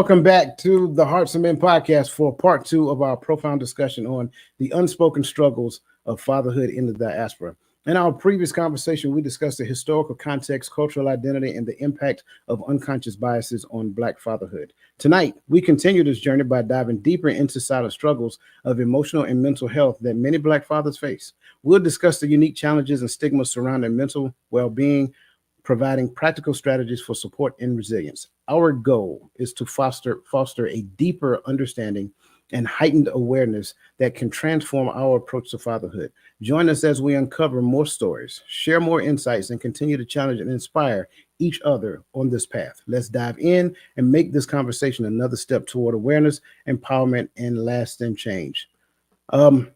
Welcome back to the Hearts of Men podcast for part two of our profound discussion on the unspoken struggles of fatherhood in the diaspora. In our previous conversation, we discussed the historical context, cultural identity, and the impact of unconscious biases on Black fatherhood. Tonight, we continue this journey by diving deeper into silent struggles of emotional and mental health that many Black fathers face. We'll discuss the unique challenges and stigmas surrounding mental well being, providing practical strategies for support and resilience. Our goal is to foster a deeper understanding and heightened awareness that can transform our approach to fatherhood. Join us as we uncover more stories, share more insights, and continue to challenge and inspire each other on this path. Let's dive in and make this conversation another step toward awareness, empowerment, and lasting change. Um,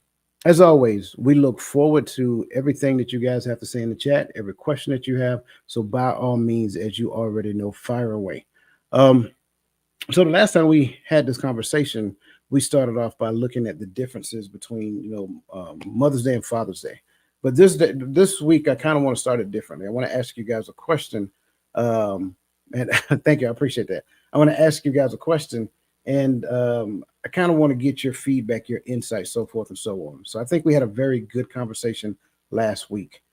as always, we look forward to everything that you guys have to say in the chat, every question that you have. So by all means, as you already know, fire away. Um, so the last time we had this conversation, we started off by looking at the differences between Mother's Day and Father's Day. But this week, I kind of want to start it differently. I want to ask you guys a question, and thank you, I appreciate that. I want to ask you guys a question, and I kind of want to get your feedback, your insights, so forth and so on. So I think we had a very good conversation last week.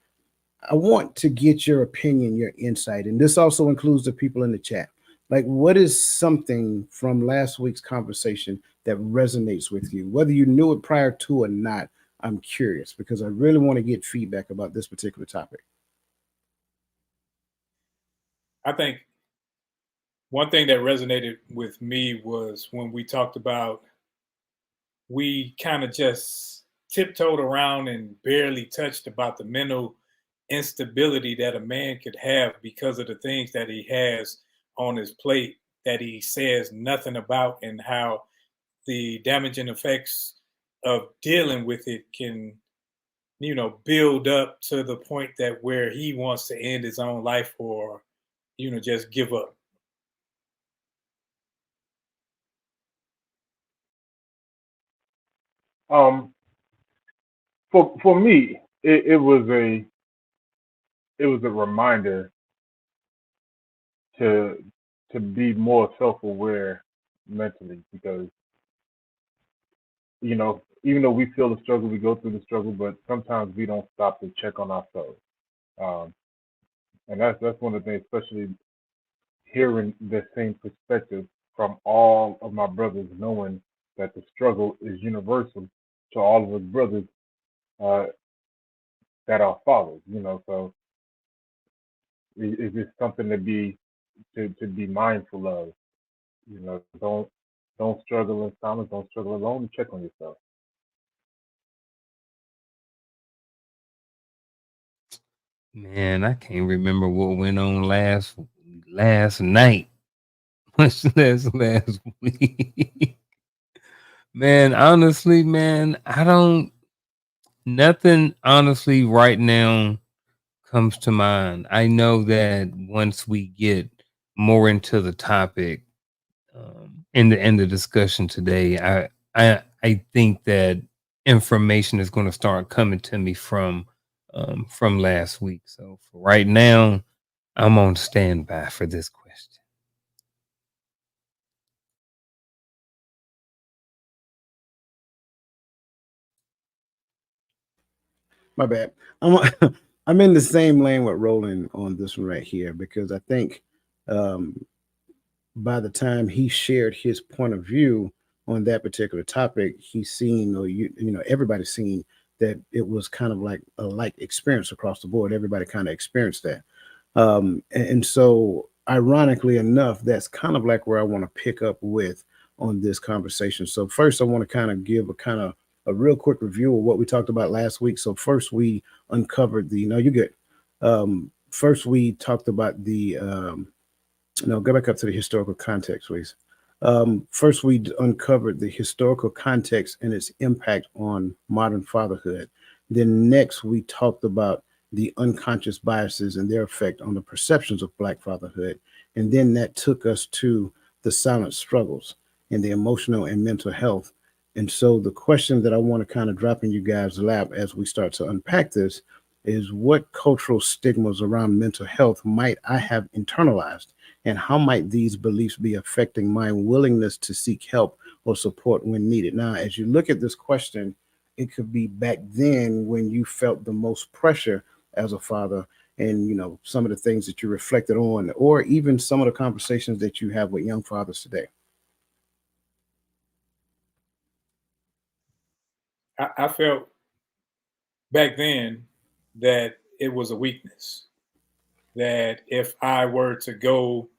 I want to get your opinion, your insight, and this also includes the people in the chat. Like, what is something from last week's conversation that resonates with you, whether you knew it prior to or not? I'm curious because I really want to get feedback about this particular topic. I think one thing that resonated with me was when we talked about, we kind of just tiptoed around and barely touched about the mental instability that a man could have because of the things that he has on his plate that he says nothing about, and how the damaging effects of dealing with it can, build up to the point that where he wants to end his own life, or, just give up. Um, for me, it was a reminder to be more self aware mentally, because even though we feel the struggle, we go through the struggle, but sometimes we don't stop to check on ourselves. Um, and that's one of the things, especially hearing the same perspective from all of my brothers, knowing that the struggle is universal to all of us brothers uh, that are fathers. So it's just something to be mindful of. Don't struggle in silence. Don't struggle alone. Check on yourself. Man, I can't remember what went on last night. Much last week. Man, honestly, man, I don't nothing honestly right now comes to mind. I know that once we get more into the topic in the discussion today, I think that information is going to start coming to me from last week. So for right now, I'm on standby for this question. My bad. I'm I'm in the same lane with Roland on this one right here because I think um, by the time he shared his point of view on that particular topic, he's seen, or everybody's seen that it was kind of like a like experience across the board. Everybody kind of experienced that, and so ironically enough, that's kind of like where I want to pick up with on this conversation. So first, I want to kind of give a real quick review of what we talked about last week. So first, we uncovered the. No, you good. First, we talked about the no, go back up to the historical context, please. First, we uncovered the historical context and its impact on modern fatherhood. Then, next, we talked about the unconscious biases and their effect on the perceptions of Black fatherhood. And then that took us to the silent struggles and the emotional and mental health. And so, the question that I want to kind of drop in you guys' lap as we start to unpack this is, what cultural stigmas around mental health might I have internalized? and how might these beliefs be affecting my willingness to seek help or support when needed? Now, as you look at this question, it could be back then when you felt the most pressure as a father, and some of the things that you reflected on, or even some of the conversations that you have with young fathers today. I felt back then that it was a weakness. That if I were to go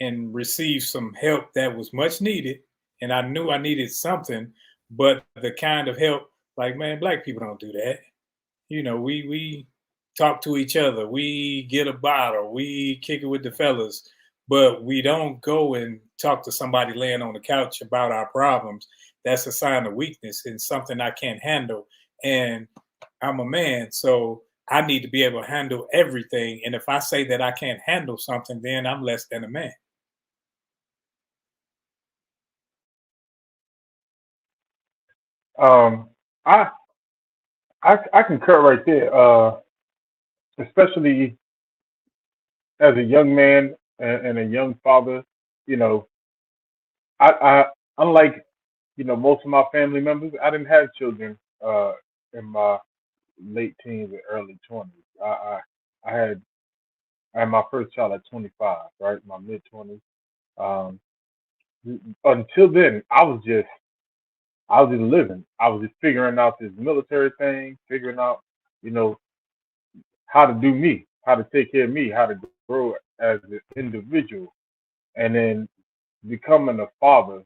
and receive some help that was much needed, and I knew I needed something, but the kind of help, like, man, black people don't do that. We talk to each other, we get a bottle, we kick it with the fellas, but we don't go and talk to somebody laying on the couch about our problems. That's a sign of weakness and something I can't handle. And I'm a man, so I need to be able to handle everything. And if I say that I can't handle something, then I'm less than a man. Um, I I concur right there. Especially as a young man and a young father, you know, I unlike most of my family members, I didn't have children in my late teens and early 20s. I had my first child at 25, right, my mid 20s. Um, until then, I was just living. I was just figuring out this military thing, figuring out you know how to do me, how to take care of me, how to grow as an individual, and then becoming a father,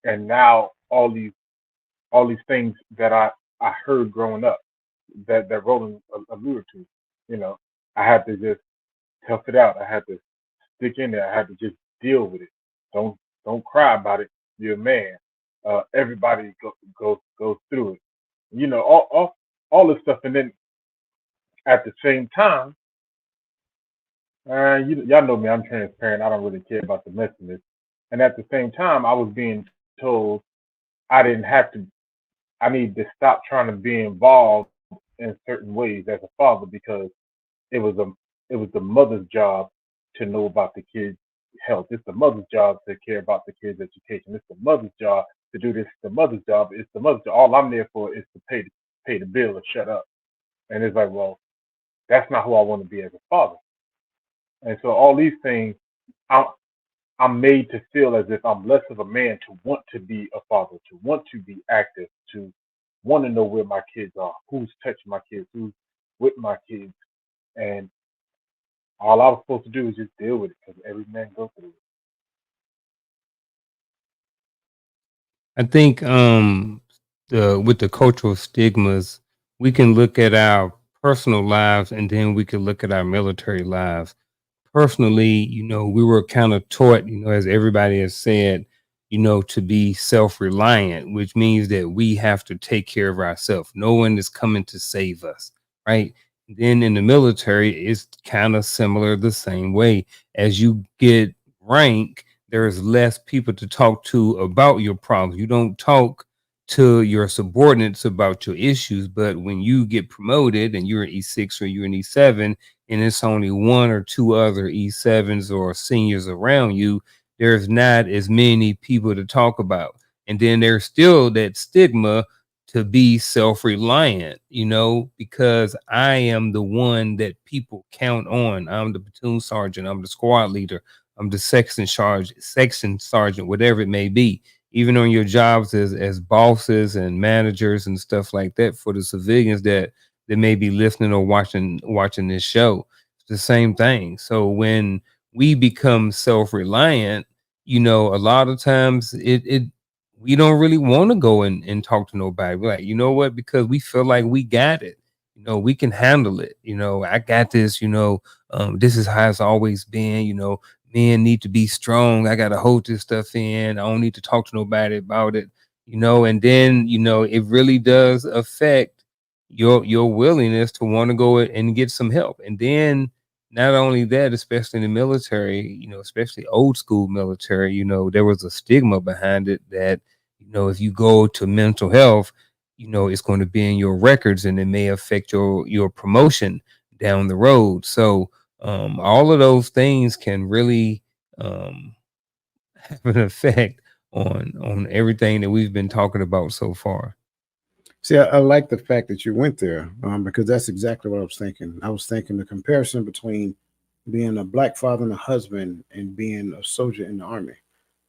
and now all these things that I heard growing up that Roland alluded to. You know, I had to just tough it out. I had to stick in there. I had to just deal with it. Don't don't cry about it. You're a man. Everybody goes through it. All this stuff, and then at the same time, y'all know me. I'm transparent. I don't really care about the messiness. And at the same time, I was being told I didn't have to. I need to stop trying to be involved in certain ways as a father because it was a it was the mother's job to know about the kids' health. It's the mother's job to care about the kids' education. It's the mother's job to do this. It's the mother's job. It's the mother's job. All I'm there for is to pay the bill and shut up. And it's like, well, that's not who I want to be as a father. And so all these things, I'm, I'm made to feel as if I'm less of a man to want to be a father, to want to be active, to want to know where my kids are, who's touching my kids, who's with my kids. And all I was supposed to do is just deal with it because every man goes through it. I think the with the cultural stigmas, we can look at our personal lives and then we can look at our military lives. Personally, we were kind of taught, as everybody has said, to be self-reliant, which means that we have to take care of ourselves. No one is coming to save us, right? Then in the military, it's kind of similar the same way. As you get rank, there's less people to talk to about your problems. You don't talk to your subordinates about your issues, but when you get promoted and you're an E6 or you're an E7, and it's only one or two other E7s or seniors around you, there's not as many people to talk about. And then there's still that stigma to be self-reliant, because I am the one that people count on. I'm the platoon sergeant, I'm the squad leader, I'm the section sergeant, whatever it may be. Even on your jobs as bosses and managers and stuff like that, for the civilians that may be listening or watching this show, it's the same thing. So when we become self-reliant, a lot of times it we don't really want to go and talk to nobody. We're like, you know what? Because we feel like we got it. We can handle it. I got this. This is how it's always been. Men need to be strong. I got to hold this stuff in. I don't need to talk to nobody about it. And then it really does affect your willingness to want to go and get some help. And then not only that, especially in the military, especially old school military, there was a stigma behind it that, if you go to mental health, it's going to be in your records and it may affect your promotion down the road. So All of those things can really have an effect on everything that we've been talking about so far. See, I like the fact that you went there, because that's exactly what I was thinking. I was thinking the comparison between being a black father and a husband and being a soldier in the army.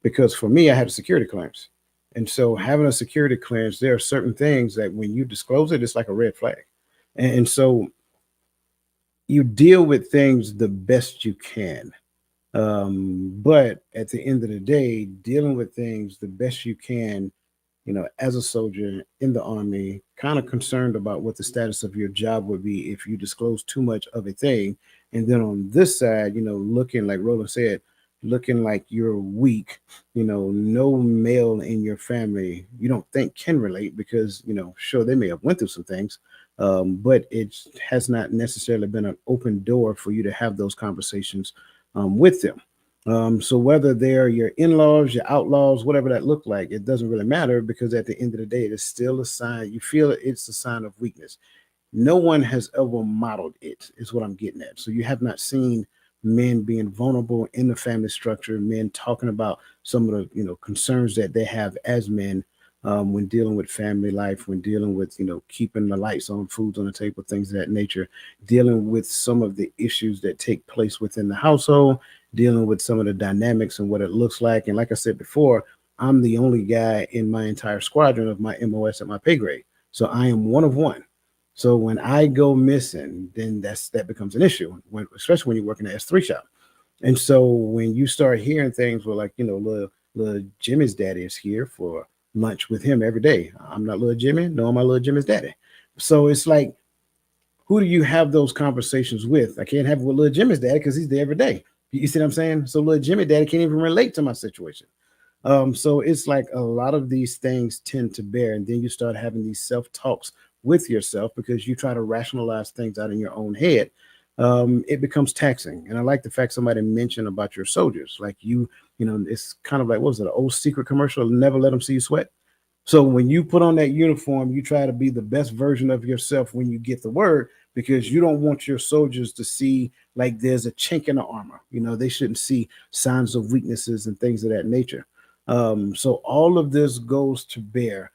Because for me, I had a security clearance. And so having a security clearance, there are certain things that when you disclose it, it's like a red flag. And so you deal with things the best you can. But at the end of the day, dealing with things the best you can, as a soldier in the army, kind of concerned about what the status of your job would be if you disclose too much of a thing. And then on this side, looking like Roland said, looking like you're weak, no male in your family you don't think can relate because, sure, they may have went through some things, but it has not necessarily been an open door for you to have those conversations with them. So whether they're your in-laws, your outlaws, whatever that look like, it doesn't really matter because at the end of the day, it is still a sign. You feel it's a sign of weakness. No one has ever modeled it, is what I'm getting at. So you have not seen men being vulnerable in the family structure, men talking about some of the concerns that they have as men, when dealing with family life, when dealing with keeping the lights on, foods on the table, things of that nature, dealing with some of the issues that take place within the household, dealing with some of the dynamics and what it looks like. And like I said before, I'm the only guy in my entire squadron of my MOS at my pay grade. So I am one of one. So when I go missing, then that becomes an issue, especially when you're working at S3 shop. And so when you start hearing things where, like, little Jimmy's daddy is here for lunch with him every day. I'm not little Jimmy. No, I'm my little Jimmy's daddy. So it's like, who do you have those conversations with? I can't have it with little Jimmy's daddy because he's there every day. You see what I'm saying? So little Jimmy daddy can't even relate to my situation. So it's like a lot of these things tend to bear, and then you start having these self-talks with yourself because you try to rationalize things out in your own head. It becomes taxing. And I like the fact somebody mentioned about your soldiers. Like it's kind of like, what was it, an old secret commercial? Never let them see you sweat. So when you put on that uniform, you try to be the best version of yourself when you get the word, because you don't want your soldiers to see like there's a chink in the armor. They shouldn't see signs of weaknesses and things of that nature. So all of this goes to bear,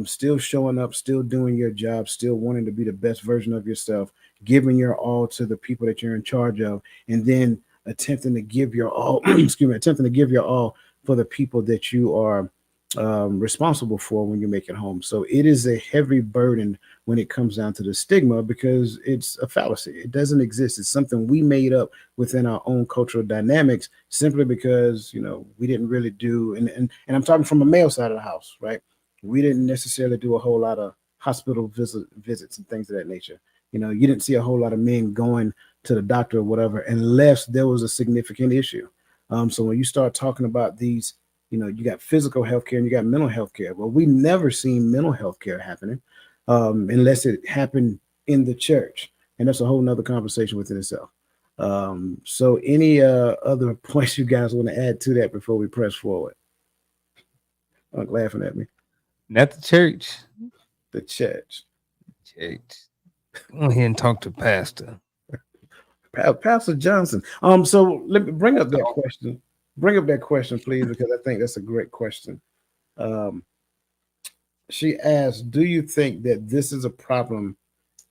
still showing up, still doing your job, still wanting to be the best version of yourself, giving your all to the people that you're in charge of, and then attempting to give your all, attempting to give your all for the people that you are responsible for when you make it home. So it is a heavy burden when it comes down to the stigma because it's a fallacy. It doesn't exist. It's something we made up within our own cultural dynamics simply because, we didn't really do, and I'm talking from a male side of the house, right? We didn't necessarily do a whole lot of hospital visits and things of that nature. You didn't see a whole lot of men going to the doctor or whatever, unless there was a significant issue. So when you start talking about these, you got physical health care and you got mental health care. Well, we never seen mental health care happening unless it happened in the church. And that's a whole nother conversation within itself. So any other points you guys want to add to that before we press forward? I'm laughing at me. Not the church. The church. Church. Go ahead and talk to Pastor. Pastor Johnson. So let me bring up that question. Bring up that question, please, because I think that's a great question. She asked, do you think that this is a problem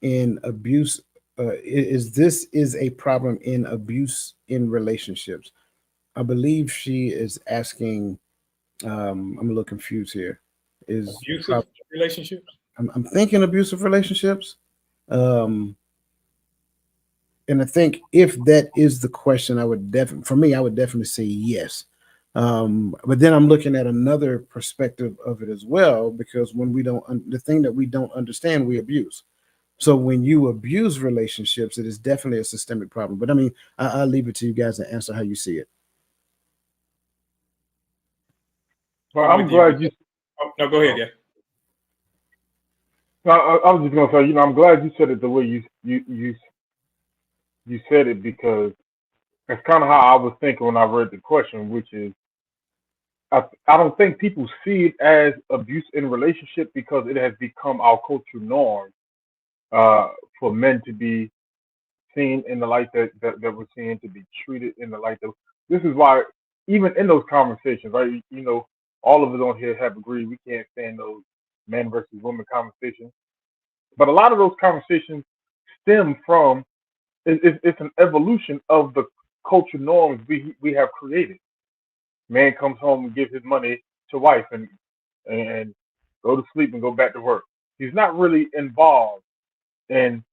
in abuse? Is a problem in abuse in relationships? I believe she is asking, I'm a little confused here. Is abusive relationships? I'm thinking abusive relationships. And I think if that is the question, I would definitely say yes. But then I'm looking at another perspective of it as well, because when the thing that we don't understand, we abuse. So when you abuse relationships, it is definitely a systemic problem. But I mean, I'll leave it to you guys to answer how you see it. Well, I'm glad you. No, go ahead, yeah. I was just gonna say, I'm glad you said it the way you said it, because that's kind of how I was thinking when I read the question, which is, I don't think people see it as abuse in relationship because it has become our cultural norm for men to be seen in the light that we're seeing, to be treated in the light that. This is why, even in those conversations, right? All of us on here have agreed we can't stand those men versus women conversations. But a lot of those conversations stem from it's an evolution of the culture norms we have created. Man comes home and gives his money to wife and go to sleep and go back to work. He's not really involved in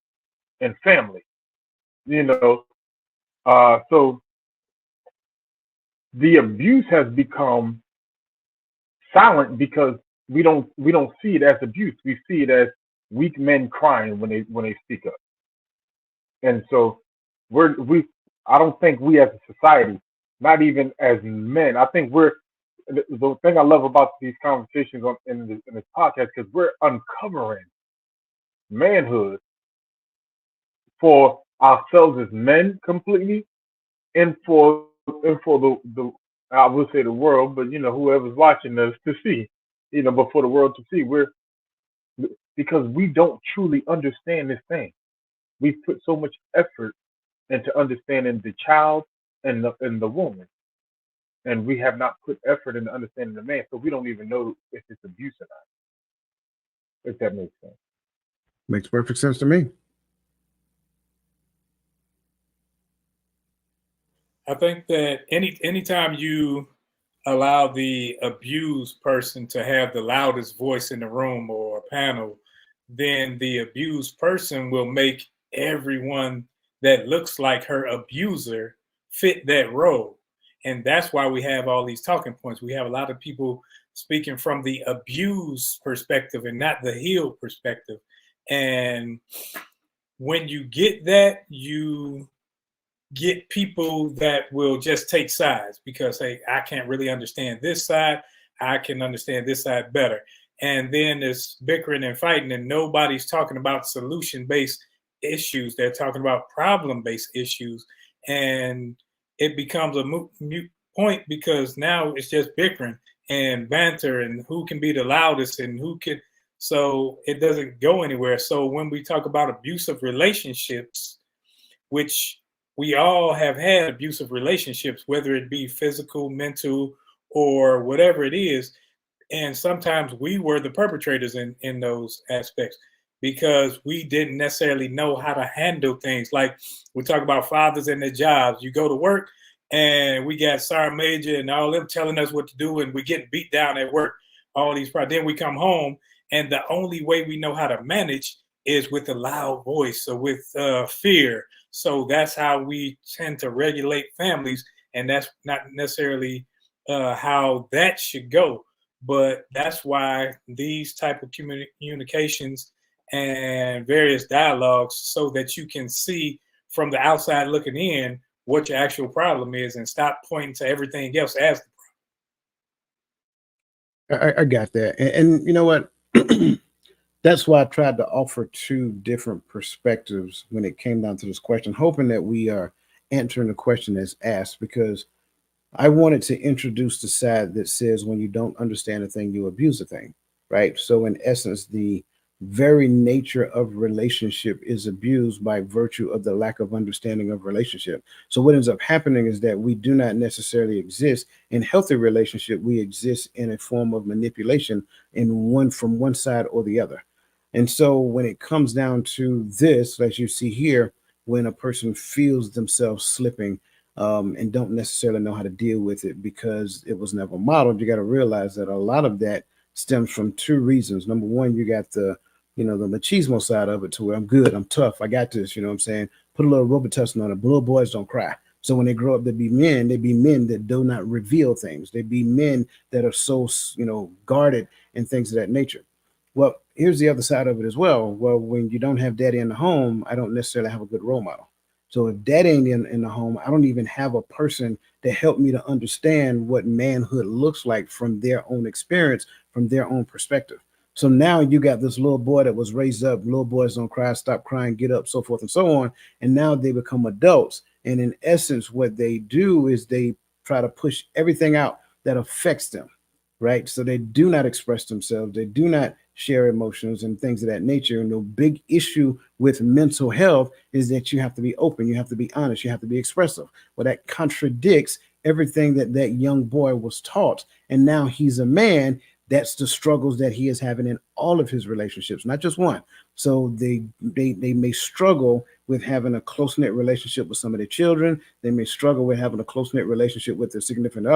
family, So the abuse has become silent because we don't see it as abuse. We see it as weak men crying when they speak up. And so I don't think we as a society, not even as men, I think the thing I love about these conversations in this podcast, because we're uncovering manhood for ourselves as men completely, and for the I would say the world, but whoever's watching us to see, but for the world to see, because we don't truly understand this thing. We put so much effort into understanding the child and the woman, and we have not put effort into understanding the man, so we don't even know if it's abuse or not. If that makes sense. Makes perfect sense to me. I think that anytime you allow the abused person to have the loudest voice in the room or a panel, then the abused person will make everyone that looks like her abuser fit that role. And that's why we have all these talking points. We have a lot of people speaking from the abused perspective and not the healed perspective. And when you get that, you get people that will just take sides because, hey, I can't really understand this side. I can understand this side better. And then there's bickering and fighting, and nobody's talking about solution-based issues. They're talking about problem-based issues. And it becomes a moot point because now it's just bickering and banter and who can be the loudest and who can. So it doesn't go anywhere. So when we talk about abusive relationships, which we all have had abusive relationships, whether it be physical, mental, or whatever it is. And sometimes we were the perpetrators in those aspects because we didn't necessarily know how to handle things. Like we talk about fathers and their jobs. You go to work and we got Sergeant Major and all them telling us what to do, and we get beat down at work. All these problems. Then we come home, and the only way we know how to manage is with a loud voice or with fear. So that's how we tend to regulate families, and that's not necessarily how that should go. But that's why these type of communications and various dialogues, so that you can see from the outside looking in what your actual problem is and stop pointing to everything else as the problem. I got that. And you know what? That's why I tried to offer two different perspectives when it came down to this question, hoping that we are answering the question as asked, because I wanted to introduce the side that says when you don't understand a thing, you abuse a thing, right? So in essence, the very nature of relationship is abused by virtue of the lack of understanding of relationship. So what ends up happening is that we do not necessarily exist in healthy relationship. We exist in a form of manipulation from one side or the other. And so when it comes down to this, as you see here, when a person feels themselves slipping and don't necessarily know how to deal with it because it was never modeled, you got to realize that a lot of that stems from two reasons. Number one, you got the machismo side of it, to where I'm good, I'm tough, I got this, you know what I'm saying? Put a little Robitussin on it. Little boys don't cry. So when they grow up, they be men that do not reveal things. They be men that are so, guarded and things of that nature. Well, here's the other side of it as well. Well, when you don't have daddy in the home, I don't necessarily have a good role model. So if daddy ain't in the home, I don't even have a person to help me to understand what manhood looks like from their own experience, from their own perspective. So now you got this little boy that was raised up, little boys don't cry, stop crying, get up, so forth and so on. And now they become adults. And in essence, what they do is they try to push everything out that affects them. right? So they do not express themselves. They do not share emotions and things of that nature. And the big issue with mental health is that you have to be open, you have to be honest, you have to be expressive. Well, that contradicts everything that that young boy was taught. And now he's a man. That's the struggles that he is having in all of his relationships, not just one. So they may struggle with having a close knit relationship with some of their children. They may struggle with having a close knit relationship with their significant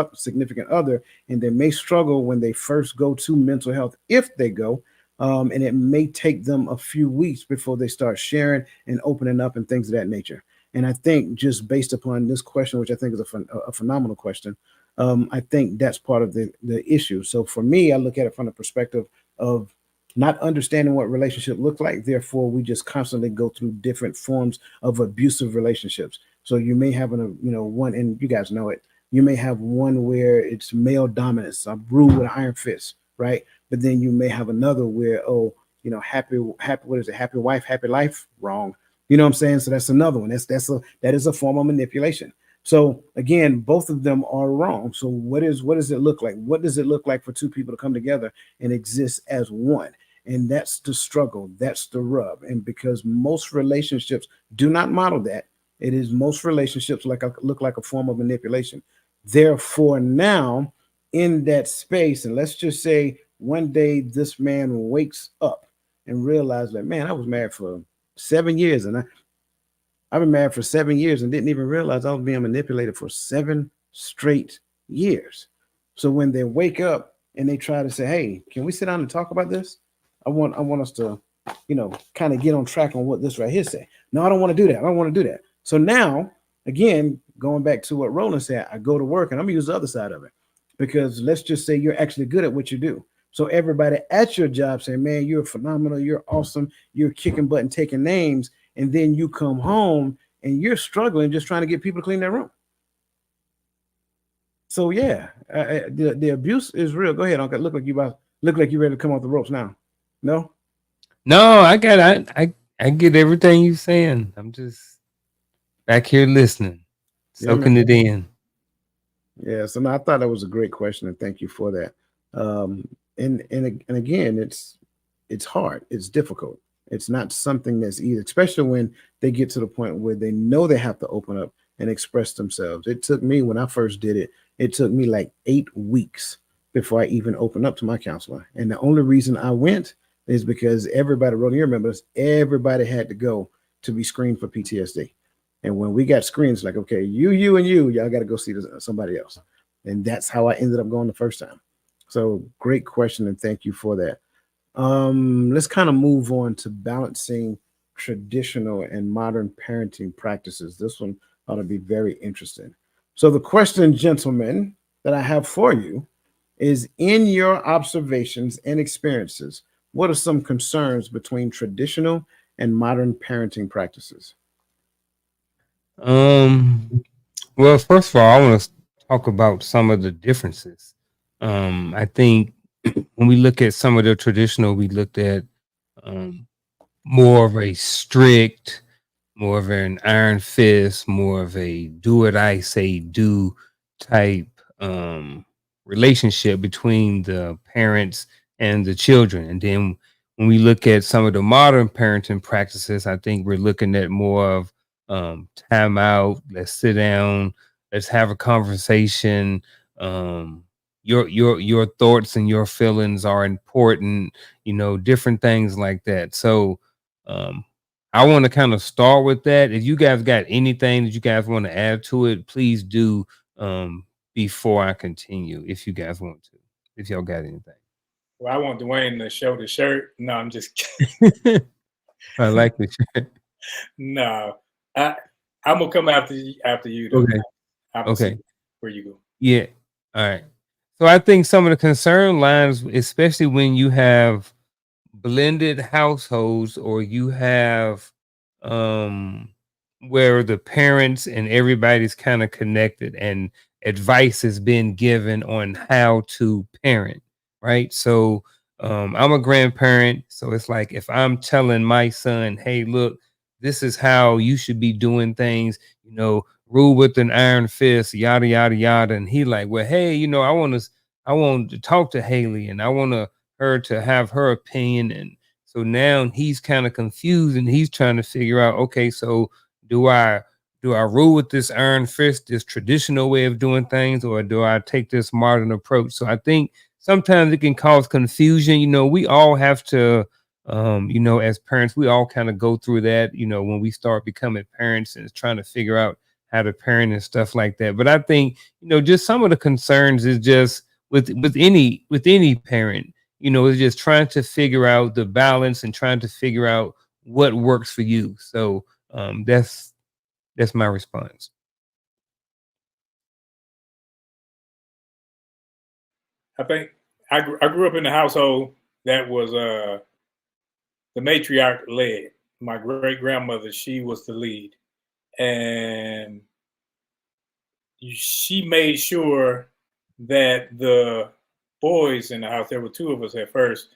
other, and they may struggle when they first go to mental health, if they go. And it may take them a few weeks before they start sharing and opening up and things of that nature. And I think just based upon this question, which I think is a phenomenal question, I think that's part of the issue. So for me, I look at it from the perspective of not understanding what relationship look like. Therefore, we just constantly go through different forms of abusive relationships. So you may have one, and you guys know it. You may have one where it's male dominance, I rule with an iron fist, right? But then you may have another where, happy, what is it? Happy wife, happy life. Wrong. You know what I'm saying? So that's another one. That is a form of manipulation. So again, both of them are wrong. So what does it look like? What does it look like for two people to come together and exist as one? And that's the struggle. That's the rub. And because most relationships do not model that, it is most relationships look like a form of manipulation. Therefore, now in that space, and let's just say one day this man wakes up and realizes that, man, I was married for 7 years, and I've been married for 7 years and didn't even realize I was being manipulated for 7 straight years. So when they wake up and they try to say, hey, can we sit down and talk about this? I want us to, kind of get on track on what this right here say. No, I don't want to do that. I don't want to do that. So now, again, going back to what Roland said, I go to work and I'm gonna use the other side of it, because let's just say you're actually good at what you do. So everybody at your job say, man, you're phenomenal, you're awesome, you're kicking butt and taking names. And then you come home and you're struggling just trying to get people to clean their room. So yeah, the abuse is real. Go ahead, Uncle. Look like you ready to come off the ropes now. No, I get everything you're saying. I'm just back here listening, soaking it in. Yeah. So no, I thought that was a great question, and thank you for that. And again, it's hard. It's difficult. It's not something that's easy, especially when they get to the point where they know they have to open up and express themselves. It took me, when I first did it, it took me like 8 weeks before I even opened up to my counselor. And the only reason I went is because everybody, Roland, you remember this, everybody had to go to be screened for PTSD. And when we got screened, it's like, okay, you, and y'all got to go see somebody else. And that's how I ended up going the first time. So great question, and thank you for that. Let's kind of move on to balancing traditional and modern parenting practices. This one ought to be very interesting. So the question, gentlemen, that I have for you is, in your observations and experiences, what are some concerns between traditional and modern parenting practices? Well, first of all, I want to talk about some of the differences. I think when we look at some of the traditional, we looked at more of a strict, more of an iron fist, more of a do what I say do type relationship between the parents and the children. And then when we look at some of the modern parenting practices, I think we're looking at more of time out, let's sit down, let's have a conversation. Your thoughts and your feelings are important, different things like that. So I want to kind of start with that. If you guys got anything that you guys want to add to it, please do before I continue, if you guys want to, if y'all got anything. Well, I want Dwayne to show the shirt. No, I'm just kidding. I like the shirt. No, I'm gonna come after you. Though. Okay. Okay. Where you go? Yeah. All right. So I think some of the concern lines, especially when you have blended households, or you have where the parents and everybody's kind of connected and advice has been given on how to parent, right? So I'm a grandparent, so it's like if I'm telling my son, hey, look, this is how you should be doing things, rule with an iron fist, yada yada yada, and he like, well, hey, I want to to talk to Haley, and I want her to have her opinion. And so now he's kind of confused, and he's trying to figure out, okay, so do I rule with this iron fist, this traditional way of doing things, or do I take this modern approach? So I think sometimes it can cause confusion. We all have to, as parents, we all kind of go through that, when we start becoming parents and trying to figure out how to parent and stuff like that. But I think, just some of the concerns is just with any parent, is just trying to figure out the balance and trying to figure out what works for you. So that's my response. I think I grew up in a household that was the matriarch led. My great grandmother, she was the lead, and she made sure that the boys in the house, there were two of us at first,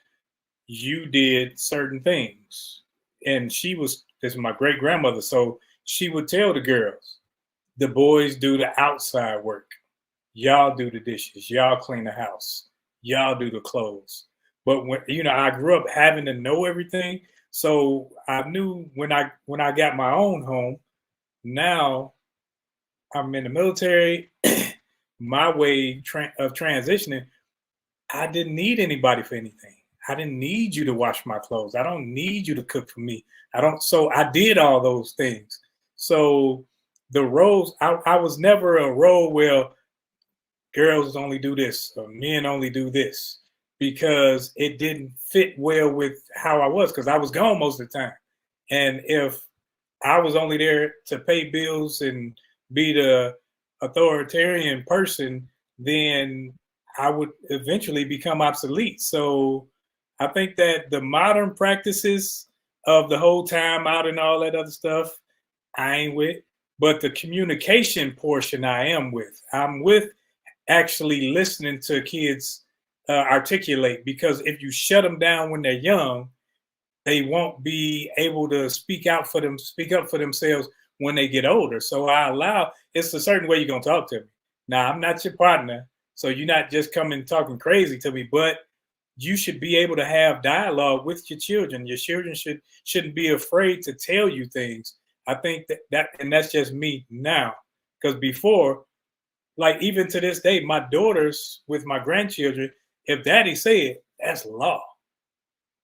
you did certain things. And this is my great grandmother, so she would tell the girls, the boys do the outside work. Y'all do the dishes. Y'all clean the house. Y'all do the clothes. But when I grew up having to know everything, so I knew when I got my own home. Now I'm in the military. My way of transitioning, I didn't need anybody for anything. I didn't need you to wash my clothes. I don't need you to cook for me. So I did all those things. So the roles, I was never a role where girls only do this or men only do this, because it didn't fit well with how I was, because I was gone most of the time. And if I was only there to pay bills and be the authoritarian person, then I would eventually become obsolete. So I think that the modern practices of the whole time out and all that other stuff, I ain't with. But the communication portion, I am with. I'm with actually listening to kids articulate, because if you shut them down when they're young, they won't be able to speak up for themselves when they get older. So it's a certain way you're going to talk to me. Now, I'm not your partner, so you're not just coming talking crazy to me, but you should be able to have dialogue with your children. Your children shouldn't be afraid to tell you things. I think and that's just me now, because before, like even to this day, my daughters with my grandchildren, if daddy said, that's law.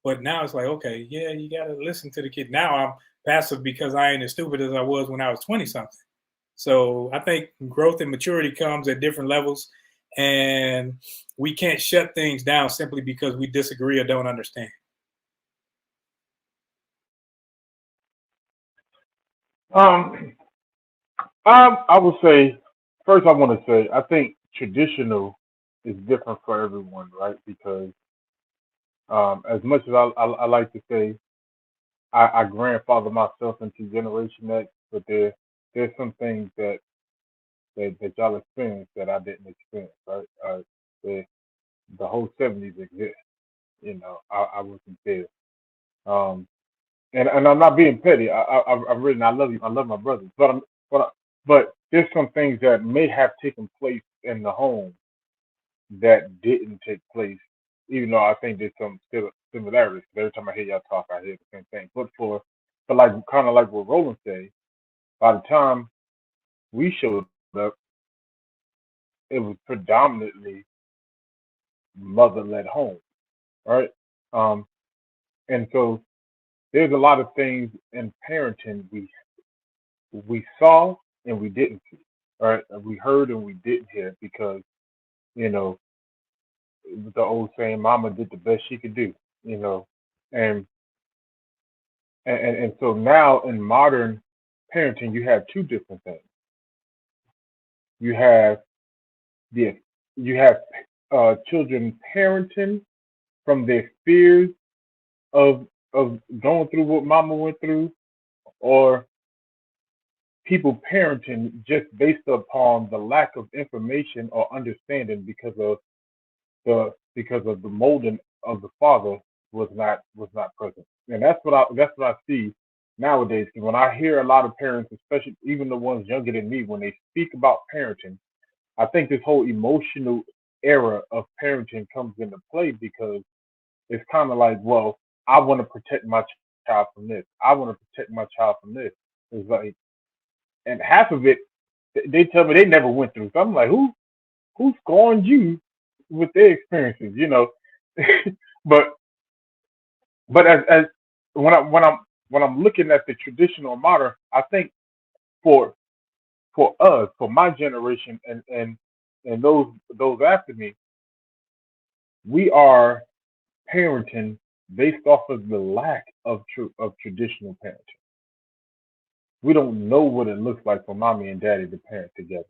But now it's like, okay, yeah, you got to listen to the kid. Now I'm passive because I ain't as stupid as I was when I was 20 something. So I think growth and maturity comes at different levels, and we can't shut things down simply because we disagree or don't understand. I would say, first I want to say, I think traditional is different for everyone, right? Because as much as I like to say, I grandfather myself into Generation X, but there's some things that y'all experienced that I didn't experience, right? The the whole '70s exist, I wasn't there. Um, and I'm not being petty. I've written, I love you, I love my brothers, but there's some things that may have taken place in the home that didn't take place, even though I think there's some still similarities. Every time I hear y'all talk, I hear the same thing. But like kind of like what Roland said, by the time we showed up, it was predominantly mother-led home, right? Um, and so there's a lot of things in parenting we saw and we didn't see, right? We heard and we didn't hear because you know the old saying, "Mama did the best she could do," and and so now in modern parenting, you have two different things. You have the you have children parenting from their fears of going through what mama went through, or people parenting just based upon the lack of information or understanding because of the molding of the father was not present. And that's what I see nowadays. When I hear a lot of parents, especially even the ones younger than me, when they speak about parenting, I think this whole emotional era of parenting comes into play, because it's kind of like, well, I want to protect my child from this. I want to protect my child from this. It's like, and half of it, they tell me they never went through. So I'm like, who scorned you with their experiences, you know? but as when I'm looking at the traditional modern, I think for us, for my generation, and those after me, we are parenting based off of the lack of traditional parenting. We don't know what it looks like for mommy and daddy to parent together,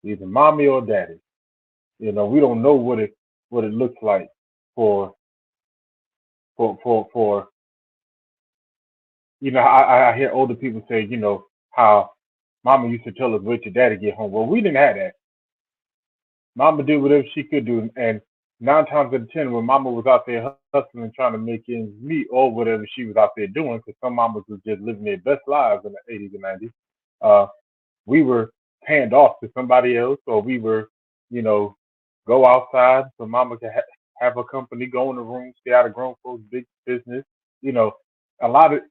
either mommy or daddy. You know, we don't know what it looks like for for you know. I hear older people say, you know, how mama used to tell us wait till daddy get home. Well, we didn't have that. Mama did whatever she could do, and 9 times out of 10, when mama was out there hustling, trying to make ends meet, or whatever she was out there doing, because some mamas was just living their best lives in the 80s and 90s, we were panned off to somebody else, or we were, you know, go outside so mama could have a company, go in the room, stay out of grown folks' big business. You know, a lot of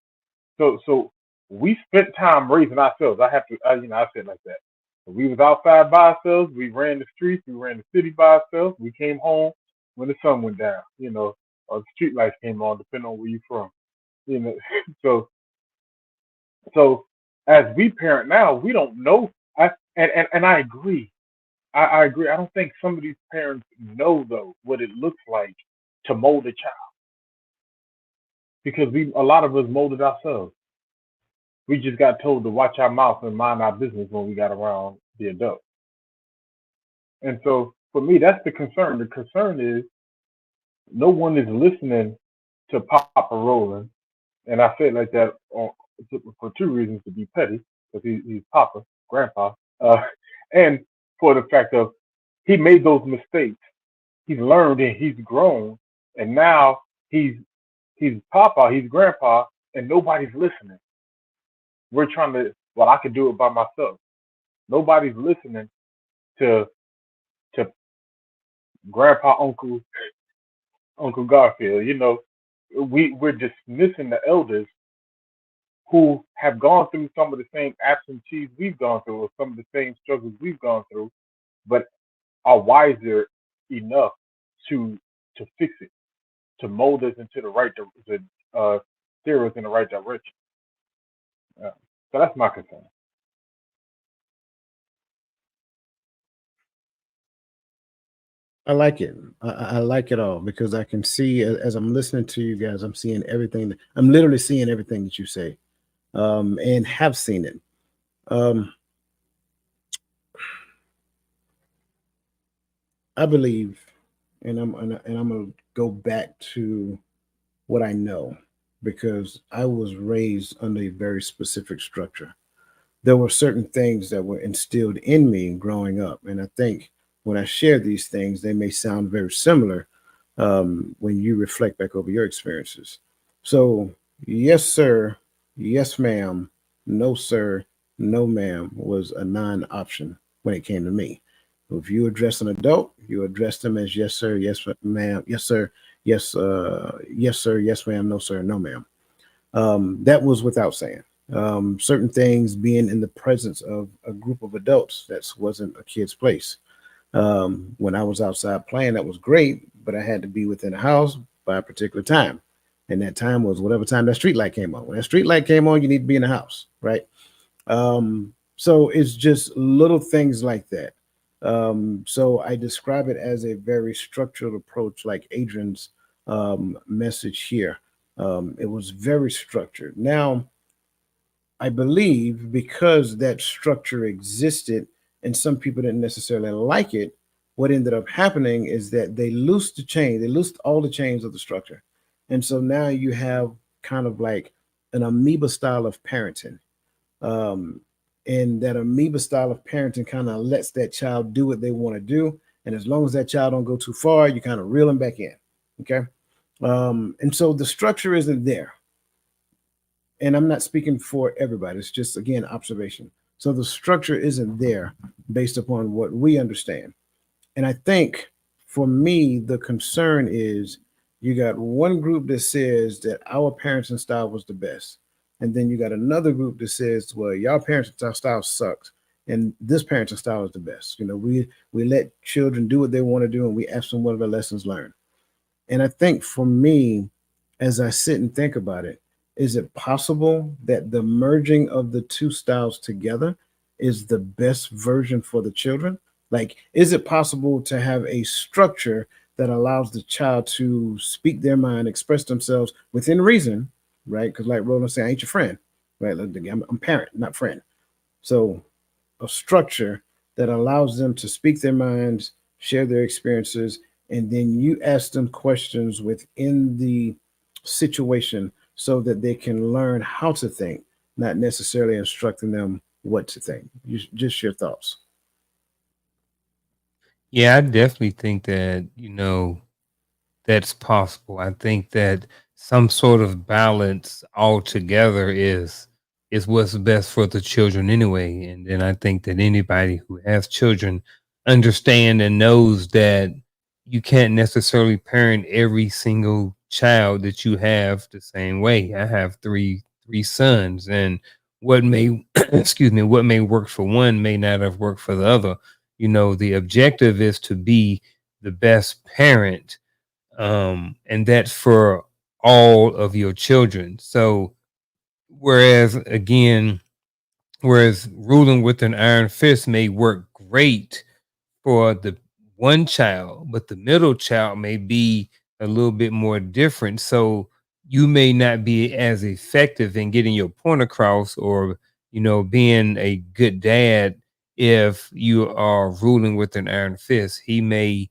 so we spent time raising ourselves. I have to, you know, I said it like that. We was outside by ourselves. We ran the streets. We ran the city by ourselves. We came home when the sun went down, you know, or the street lights came on, depending on where you're from. You know, so so as we parent now, we don't know. And I agree. I agree. I don't think some of these parents know though what it looks like to mold a child, because a lot of us molded ourselves. We just got told to watch our mouth and mind our business when we got around the adults. And so for me, that's the concern. The concern is no one is listening to Papa Roland. And I say it like that for 2 reasons: to be petty, because he's Papa, Grandpa, and for the fact of he made those mistakes. He's learned and he's grown, and now he's Papa, he's Grandpa, and nobody's listening. We're trying to, well, I could do it by myself. Nobody's listening to Grandpa, Uncle Garfield. You know, we're dismissing the elders who have gone through some of the same absentees we've gone through, or some of the same struggles we've gone through, but are wiser enough to fix it, to mold us into the right, steer us in the right direction. So that's my concern. I like it. I like it all, because I can see as I'm listening to you guys, I'm seeing everything. I'm literally seeing everything that you say, and have seen it. I believe, and I'm gonna go back to what I know, because I was raised under a very specific structure. There were certain things that were instilled in me growing up, and I think when I share these things, they may sound very similar when you reflect back over your experiences. So, yes, sir, yes, ma'am, no, sir, no, ma'am was a non-option when it came to me. If you address an adult, you address them as yes, sir, yes, ma'am, yes, sir, yes, yes, sir, yes, ma'am, no, sir, no, ma'am. That was without saying. Certain things, being in the presence of a group of adults, that wasn't a kid's place. When I was outside playing, that was great, but I had to be within the house by a particular time. And that time was whatever time that street light came on. When that street light came on, you need to be in the house, right? So it's just little things like that. So I describe it as a very structured approach, like Adrian's message here. It was very structured. Now, I believe because that structure existed and some people didn't necessarily like it, what ended up happening is that they loosed the chain, they loosed all the chains of the structure. And so now you have kind of like an amoeba style of parenting. Um, and that amoeba style of parenting kind of lets that child do what they want to do. And as long as that child don't go too far, you kind of reel them back in. Okay. And so the structure isn't there. And I'm not speaking for everybody. It's just, again, observation. So the structure isn't there based upon what we understand. And I think for me, the concern is you got one group that says that our parenting style was the best. And then you got another group that says, well, y'all parenting style sucks. And this parenting style is the best. We let children do what they want to do and we ask them what are the lessons learned. And I think for me, as I sit and think about it, is it possible that the merging of the two styles together is the best version for the children? Like, is it possible to have a structure that allows the child to speak their mind, express themselves within reason, right? Because, like Roland said, I ain't your friend, right? I'm parent, not friend. So, a structure that allows them to speak their minds, share their experiences, and then you ask them questions within the situation so that they can learn how to think, not necessarily instructing them what to think. Just your thoughts. Yeah, I definitely think that, that's possible. I think that some sort of balance altogether is what's best for the children anyway. And then I think that anybody who has children understand and knows that you can't necessarily parent every single child that you have the same way. I have three sons, and what may excuse me, what may work for one may not have worked for the other. The objective is to be the best parent, and that's for all of your children. So whereas again, whereas ruling with an iron fist may work great for the one child, but the middle child may be a little bit more different. So you may not be as effective in getting your point across, or being a good dad if you are ruling with an iron fist. He may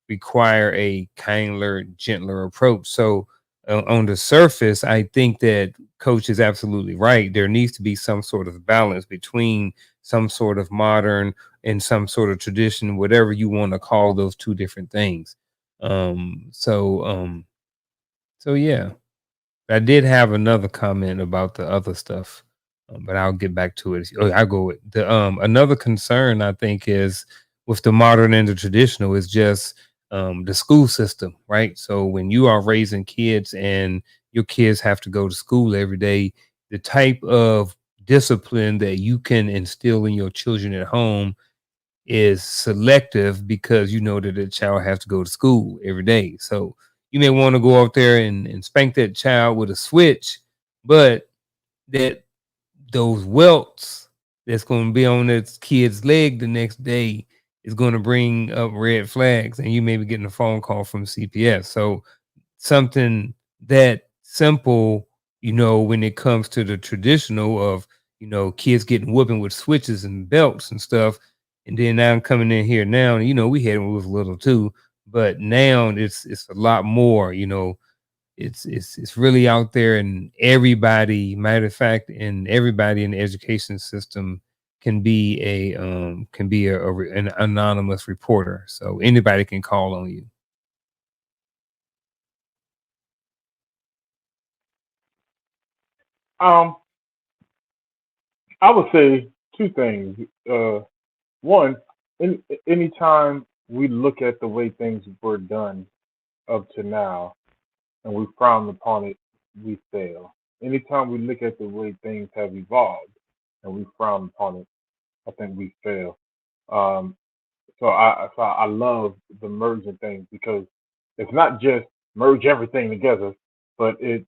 require a kinder, gentler approach. So on the surface, I think that Coach is absolutely right. There needs to be some sort of balance between some sort of modern and some sort of tradition, whatever you want to call those two different things. So yeah. I did have another comment about the other stuff, but I'll get back to it. I'll go with the another concern I think is with the modern and the traditional is just the school system, right? So when you are raising kids and your kids have to go to school every day, the type of discipline that you can instill in your children at home is selective, because you know that the child has to go to school every day. So you may want to go out there and spank that child with a switch, but that those welts that's going to be on that kid's leg the next day is going to bring up red flags, and you may be getting a phone call from CPS. So something that simple, when it comes to the traditional of, kids getting whooping with switches and belts and stuff. And then now I'm coming in here now, and, we had it when we was little too, but now it's a lot more, it's really out there, and everybody, matter of fact, and everybody in the education system can be an anonymous reporter. So anybody can call on you. I would say two things. One, anytime we look at the way things were done up to now and we frown upon it, we fail. Anytime we look at the way things have evolved and we frown upon it, I think we fail. Um, so I love the merging things, because it's not just merge everything together, but it's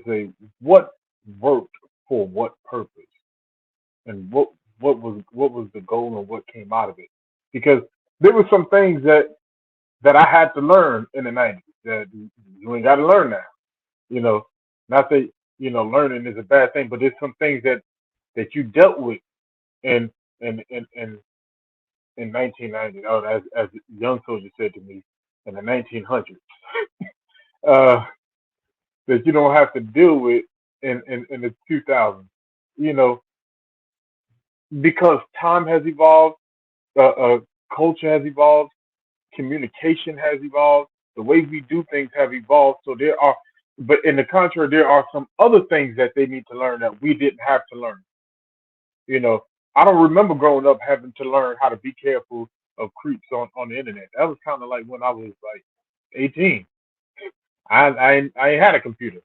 a what worked for what purpose, and what was the goal and what came out of it. Because there were some things that I had to learn in the '90s that you ain't got to learn now. You know, not that learning is a bad thing, but there's some things that you dealt with in in in in, in 1990. Oh, as a young soldier said to me, in the 1900s, uh, that you don't have to deal with in the 2000s. You know, because time has evolved, culture has evolved, communication has evolved, the way we do things have evolved. So but in the contrary, there are some other things that they need to learn that we didn't have to learn. You know, I don't remember growing up having to learn how to be careful of creeps on the internet. That was kind of like when I was like 18. I ain't had a computer.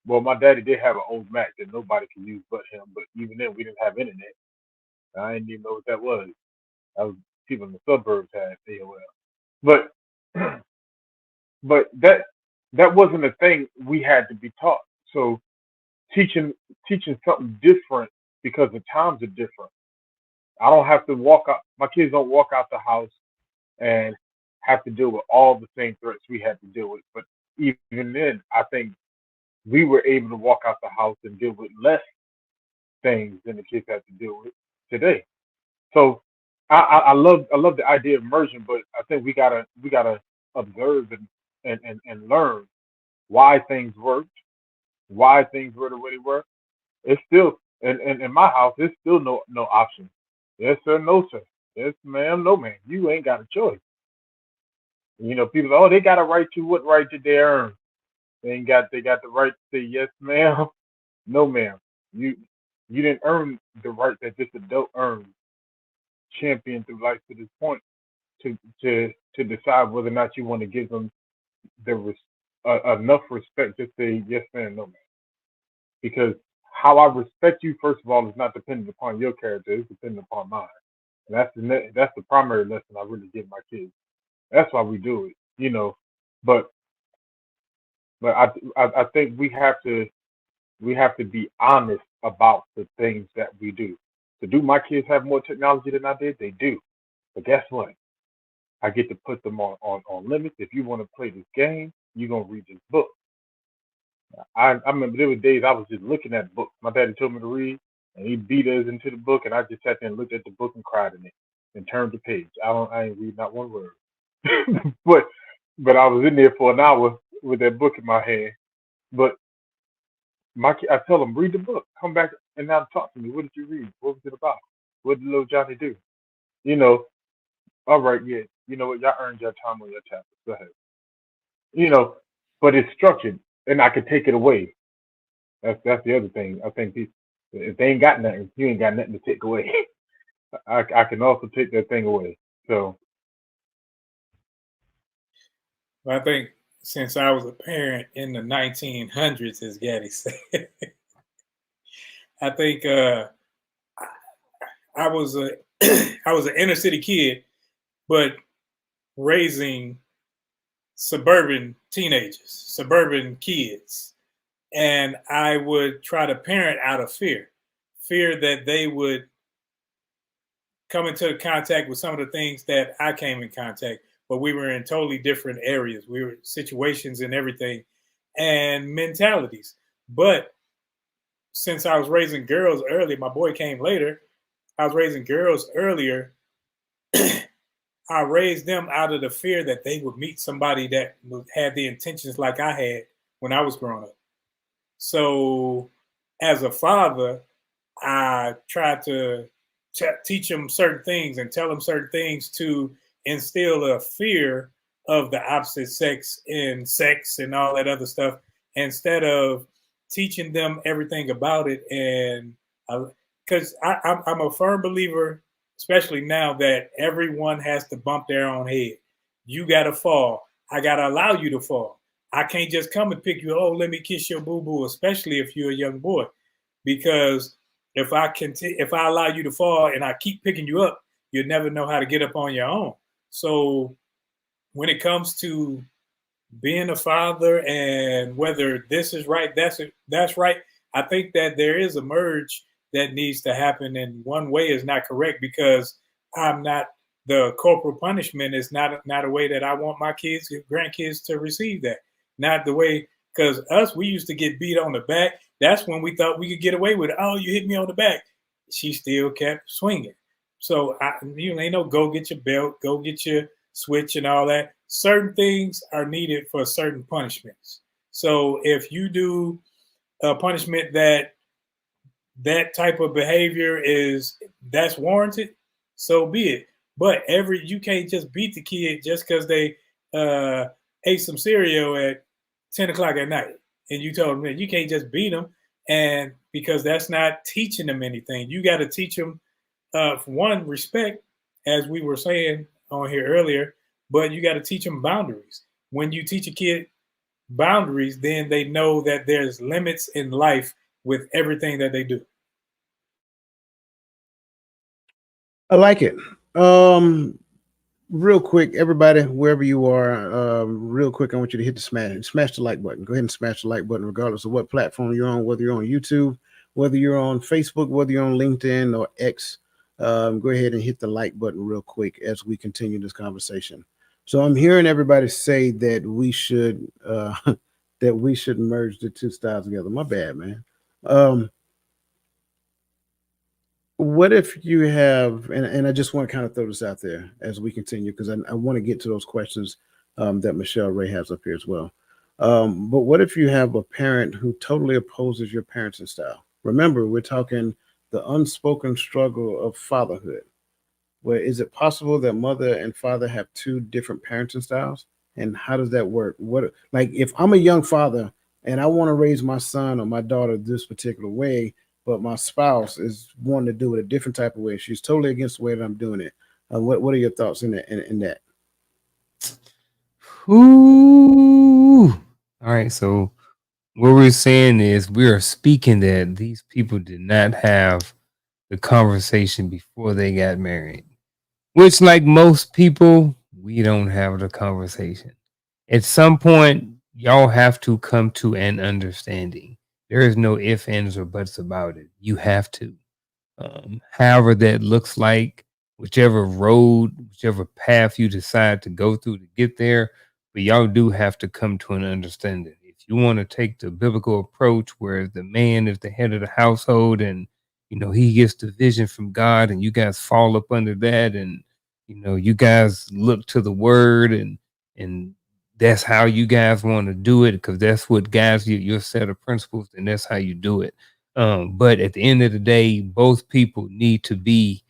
Well, my daddy did have an old Mac that nobody could use but him. But even then, we didn't have internet. I didn't even know what that was. That was people in the suburbs had AOL. But but that wasn't a thing we had to be taught. So teaching something different because the times are different. I don't have to walk out. My kids don't walk out the house and have to deal with all the same threats we had to deal with. But even then, I think we were able to walk out the house and deal with less things than the kids have to deal with today. So I love the idea of immersion, but I think we gotta observe and learn why things worked, why things were the way they were. It's still in my house. There's still no option. Yes sir, no sir. Yes ma'am, no ma'am. You ain't got a choice. You know, people, oh, they got a right to what right did they earn? They got the right to say yes ma'am, no ma'am. You didn't earn the right that this adult earned, champion through life to this point to decide whether or not you want to give them enough respect to say yes ma'am, no ma'am. Because how I respect you, first of all, is not dependent upon your character; it's dependent upon mine. And that's the primary lesson I really give my kids. That's why we do it, you know. But I think we have to be honest about the things that we do. So do my kids have more technology than I did? They do. But guess what? I get to put them on limits. If you want to play this game, you're gonna read this book. I remember there were days I was just looking at books. My daddy told me to read, and he beat us into the book, and I just sat there and looked at the book and cried in it and turned the page. I ain't read not one word. but I was in there for an hour with that book in my hand. But I tell them, read the book, come back and now talk to me. What did you read? What was it about? What did little Johnny do? You know, all right, yeah. You know what? Y'all earned your time on your tablet. Go ahead. You know, but it's structured, and I can take it away. That's the other thing. I think if they ain't got nothing, you ain't got nothing to take away. I can also take that thing away. So I think since I was a parent in the 1900s, as Gaddy said, I think I was an inner city kid, but raising suburban teenagers, suburban kids. And I would try to parent out of fear that they would come into contact with some of the things that I came in contact, but we were in totally different areas. We were situations and everything and mentalities. But since I was raising girls early, my boy came later. I was raising girls earlier. I raised them out of the fear that they would meet somebody that had the intentions like I had when I was growing up. So as a father, I tried to teach them certain things and tell them certain things to instill a fear of the opposite sex and all that other stuff, instead of teaching them everything about it. And because I'm a firm believer, especially now, that everyone has to bump their own head. You got to fall. I got to allow you to fall. I can't just come and pick you. Oh, let me kiss your boo-boo, especially if you're a young boy, because if I allow you to fall and I keep picking you up, you'll never know how to get up on your own. So when it comes to being a father and whether this is right, that's right, I think that there is a merge that needs to happen. And one way is not correct, because the corporal punishment is not a way that I want my kids, grandkids to receive that. Not the way, because we used to get beat on the back. That's when we thought we could get away with it. Oh, you hit me on the back. She still kept swinging. So ain't no go get your belt, go get your switch and all that. Certain things are needed for certain punishments. So if you do a punishment that type of behavior that's warranted, so be it. But you can't just beat the kid just because they ate some cereal at 10 o'clock at night. And you told them that you can't just beat them, and because that's not teaching them anything. You got to teach them, for one, respect, as we were saying on here earlier, but you got to teach them boundaries. When you teach a kid boundaries, then they know that there's limits in life with everything that they do. I like it. Real quick, everybody, wherever you are, real quick, I want you to hit the smash the like button. Go ahead and smash the like button, regardless of what platform you're on, whether you're on YouTube, whether you're on Facebook, whether you're on LinkedIn or X. Go ahead and hit the like button real quick as we continue this conversation. So I'm hearing everybody say that we should that we should merge the two styles together. My bad, man. What if you have, and I just want to kind of throw this out there as we continue, because I want to get to those questions that Michelle Ray has up here as well. But what if you have a parent who totally opposes your parenting style? Remember, we're talking the unspoken struggle of fatherhood. Where is it possible that mother and father have two different parenting styles? And how does that work? What, like, if I'm a young father and I want to raise my son or my daughter this particular way, but my spouse is wanting to do it a different type of way. She's totally against the way that I'm doing it. What are your thoughts in that? In that? Ooh. All right. So what we're saying is we are speaking that these people did not have the conversation before they got married, which, like most people, we don't have the conversation. At some point, y'all have to come to an understanding. There is no ifs, ands, or buts about it. You have to. However that looks like, whichever road, whichever path you decide to go through to get there, but y'all do have to come to an understanding. If you want to take the biblical approach where the man is the head of the household and he gets the vision from God and you guys fall up under that, and you guys look to the word and that's how you guys want to do it because that's what guides you, your set of principles, and that's how you do it. But at the end of the day, both people need to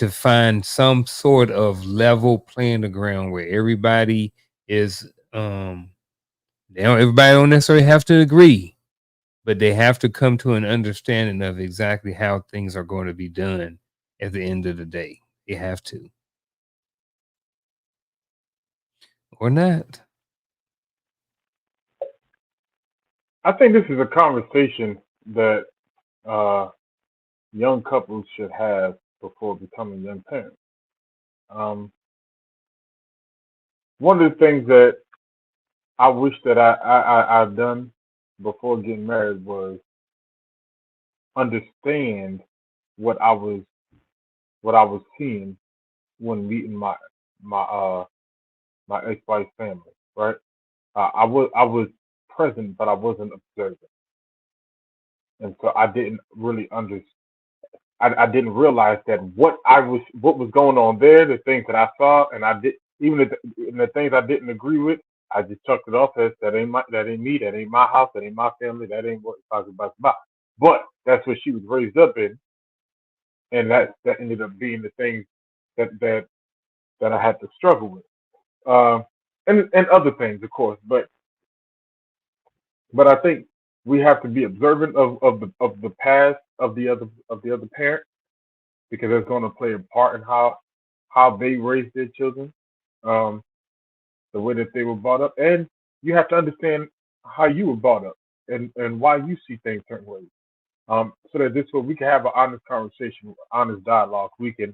find some sort of level playing the ground where everybody is everybody don't necessarily have to agree, but they have to come to an understanding of exactly how things are going to be done at the end of the day. They have to. Or not. I think this is a conversation that young couples should have before becoming young parents. One of the things that I wish that I've done before getting married was understand what I was seeing when meeting my ex-wife's family. Right, I was present, but I wasn't observant, and so I didn't really understand. I didn't realize that what was going on there, the things that I saw, and I did even the things I didn't agree with, I just chucked it off as that ain't me, that ain't my house, that ain't my family, that ain't what it's talking about. But that's what she was raised up in, and that ended up being the things that I had to struggle with, and other things, of course. But I think we have to be observant of the past of the other parent, because it's going to play a part in how they raise their children, the way that they were brought up, and you have to understand how you were brought up and why you see things certain ways. So that this way we can have an honest conversation, honest dialogue. We can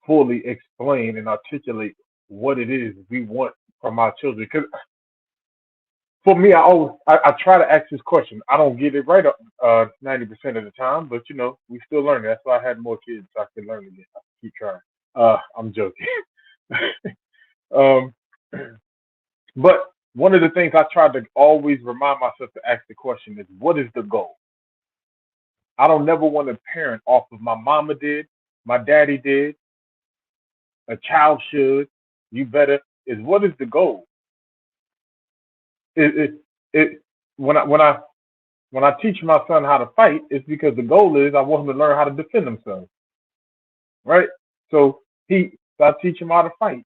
fully explain and articulate what it is we want from our children. Because for me, I try to ask this question. I don't get it right 90% of the time, but we still learning. That's why I had more kids, so I can learn again. I keep trying. I'm joking. But one of the things I try to always remind myself to ask the question is, what is the goal? I don't never want to parent off of my mama did, my daddy did, a child should, you better. Is what is the goal? When I teach my son how to fight, it's because the goal is I want him to learn how to defend himself, right? So I teach him how to fight.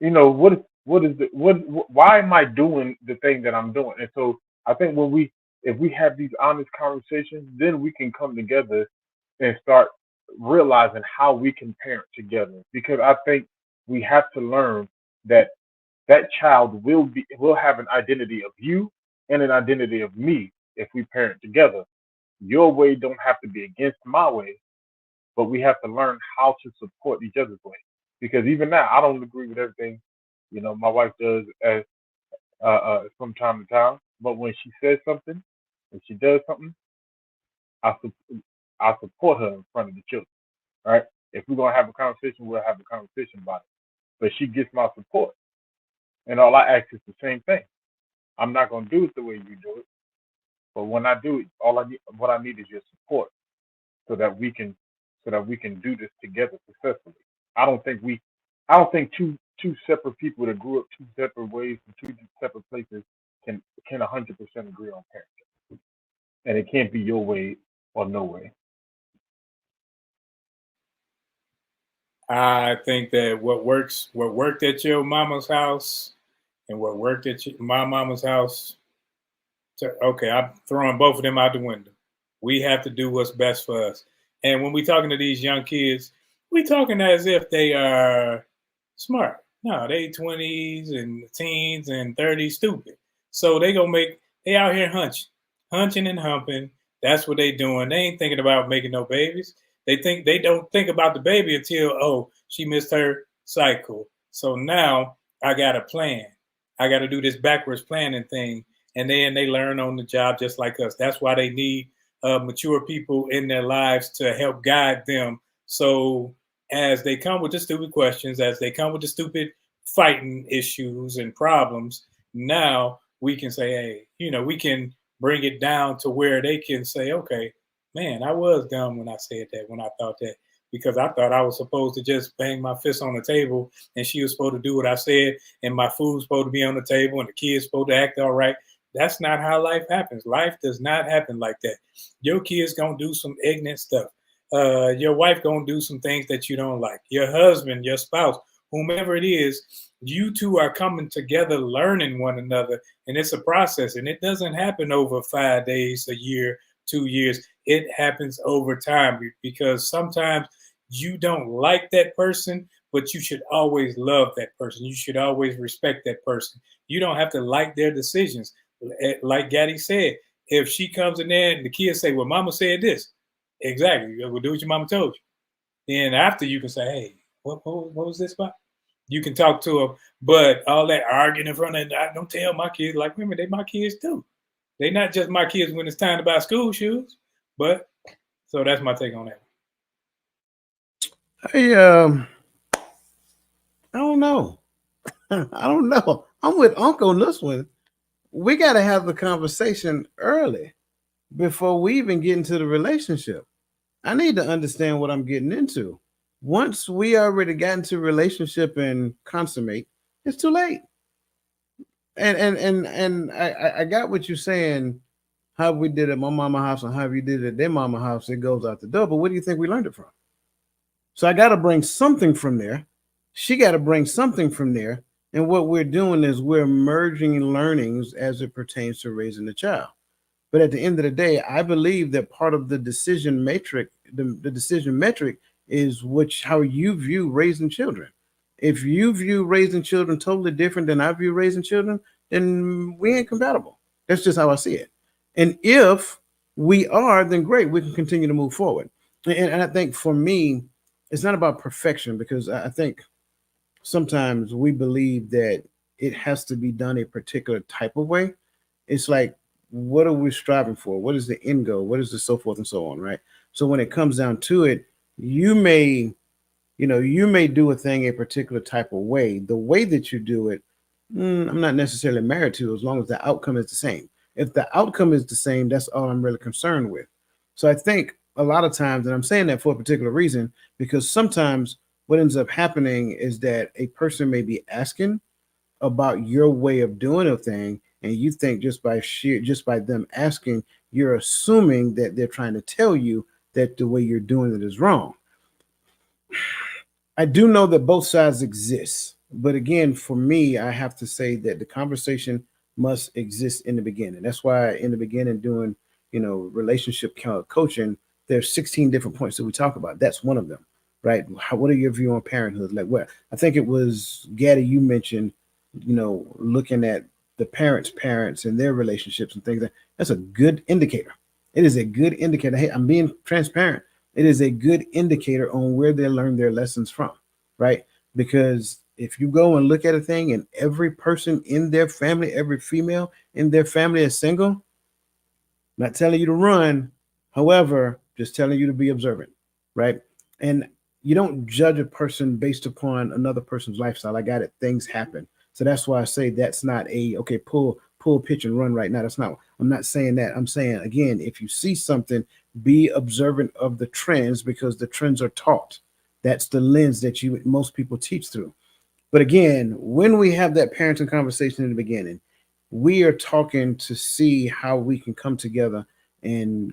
Why am I doing the thing that I'm doing? And so I think if we have these honest conversations, then we can come together and start realizing how we can parent together, because I think we have to learn that that child will have an identity of you and an identity of me if we parent together. Your way don't have to be against my way, but we have to learn how to support each other's way. Because even now, I don't agree with everything, my wife does as from time to time. But when she says something, when she does something, I I support her in front of the children. Right? If we're gonna have a conversation, we'll have a conversation about it. But she gets my support, and all I ask is the same thing. I'm not gonna do it the way you do it, but when I do it, what I need is your support, so that we can do this together successfully. I don't think two separate people that grew up two separate ways from two separate places can 100% agree on parenting, and it can't be your way or no way. I think that what worked at your mama's house and what worked at my mama's house, okay, I'm throwing both of them out the window. We have to do what's best for us. And when we talking to these young kids, we talking as if they are smart. No, they 20s and teens and 30s stupid. So they out here hunching and humping. That's what they doing. They ain't thinking about making no babies. They don't think about the baby until, oh, she missed her cycle. So now I got a plan. I got to do this backwards planning thing. And then they learn on the job just like us. That's why they need mature people in their lives to help guide them. So as they come with the stupid questions, as they come with the stupid fighting issues and problems, now we can say, hey, we can bring it down to where they can say, okay, man, I was dumb when I said that, when I thought that, because I thought I was supposed to just bang my fist on the table and she was supposed to do what I said and my food's supposed to be on the table and the kid's supposed to act all right. That's not how life happens. Life does not happen like that. Your kid's gonna do some ignorant stuff. Your wife gonna do some things that you don't like. Your husband, your spouse, whomever it is, you two are coming together, learning one another, and it's a process. And it doesn't happen over 5 days, a year, 2 years. It happens over time, because sometimes you don't like that person, but you should always love that person. You should always respect that person. You don't have to like their decisions. Like Gaddy said, if she comes in there and the kids say, well, mama said this. Exactly. Well, do what your mama told you. Then after you can say, hey, what was this about? You can talk to them, but all that arguing in front of them, I don't tell my kids, like, women, they my kids too. They not just my kids when it's time to buy school shoes. But so that's my take on that. Hey, I don't know. I don't know. I'm with Uncle on this one. We got to have the conversation early before we even get into the relationship. I need to understand what I'm getting into. Once we already got into a relationship and consummate, it's too late. And I got what you're saying. How we did it at my mama house and how we did it at their mama house, it goes out the door. But what do you think we learned it from? So I got to bring something from there. She got to bring something from there. And what we're doing is we're merging learnings as it pertains to raising the child. But at the end of the day, I believe that part of the decision metric, the decision metric is how you view raising children. If you view raising children totally different than I view raising children, then we ain't compatible. That's just how I see it. And if we are, then great, we can continue to move forward. And I think for me, it's not about perfection, because I think sometimes we believe that it has to be done a particular type of way. It's like, what are we striving for? What is the end goal? What is the so forth and so on, right? So when it comes down to it, you may do a thing a particular type of way. The way that you do it, I'm not necessarily married to, as long as the outcome is the same. If the outcome is the same, that's all I'm really concerned with. So I think a lot of times, and I'm saying that for a particular reason, because sometimes what ends up happening is that a person may be asking about your way of doing a thing, and you think just by them asking, you're assuming that they're trying to tell you that the way you're doing it is wrong. I do know that both sides exist, but again, for me, I have to say that the conversation must exist in the beginning. That's why in the beginning, doing relationship coaching, there's 16 different points that we talk about. That's one of them, right? What are your view on parenthood? Like, what I think it was Gaddy, you mentioned, looking at the parents and their relationships and things. That's a good indicator. It is a good indicator. Hey, I'm being transparent. It is a good indicator on where they learn their lessons from, right? Because if you go and look at a thing and every person in their family, every female in their family is single, not telling you to run, however, just telling you to be observant, right? And you don't judge a person based upon another person's lifestyle. I got it. Things happen. So that's why I say that's not okay, pull, pitch and run right now. That's not, I'm not saying that. I'm saying, again, if you see something, be observant of the trends because the trends are taught. That's the lens that most people teach through. But again, when we have that parenting conversation in the beginning, we are talking to see how we can come together and,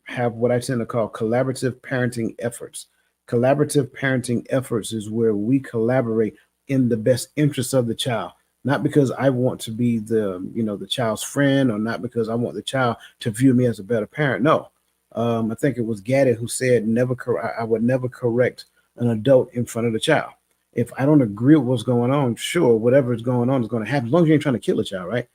have what I tend to call collaborative parenting efforts. Collaborative parenting efforts is where we collaborate in the best interest of the child, not because I want to be the child's friend or not because I want the child to view me as a better parent. No, I think it was Gaddy who said, I would never correct an adult in front of the child. If I don't agree with what's going on, sure, whatever is going on is going to happen. As long as you ain't trying to kill a child, right?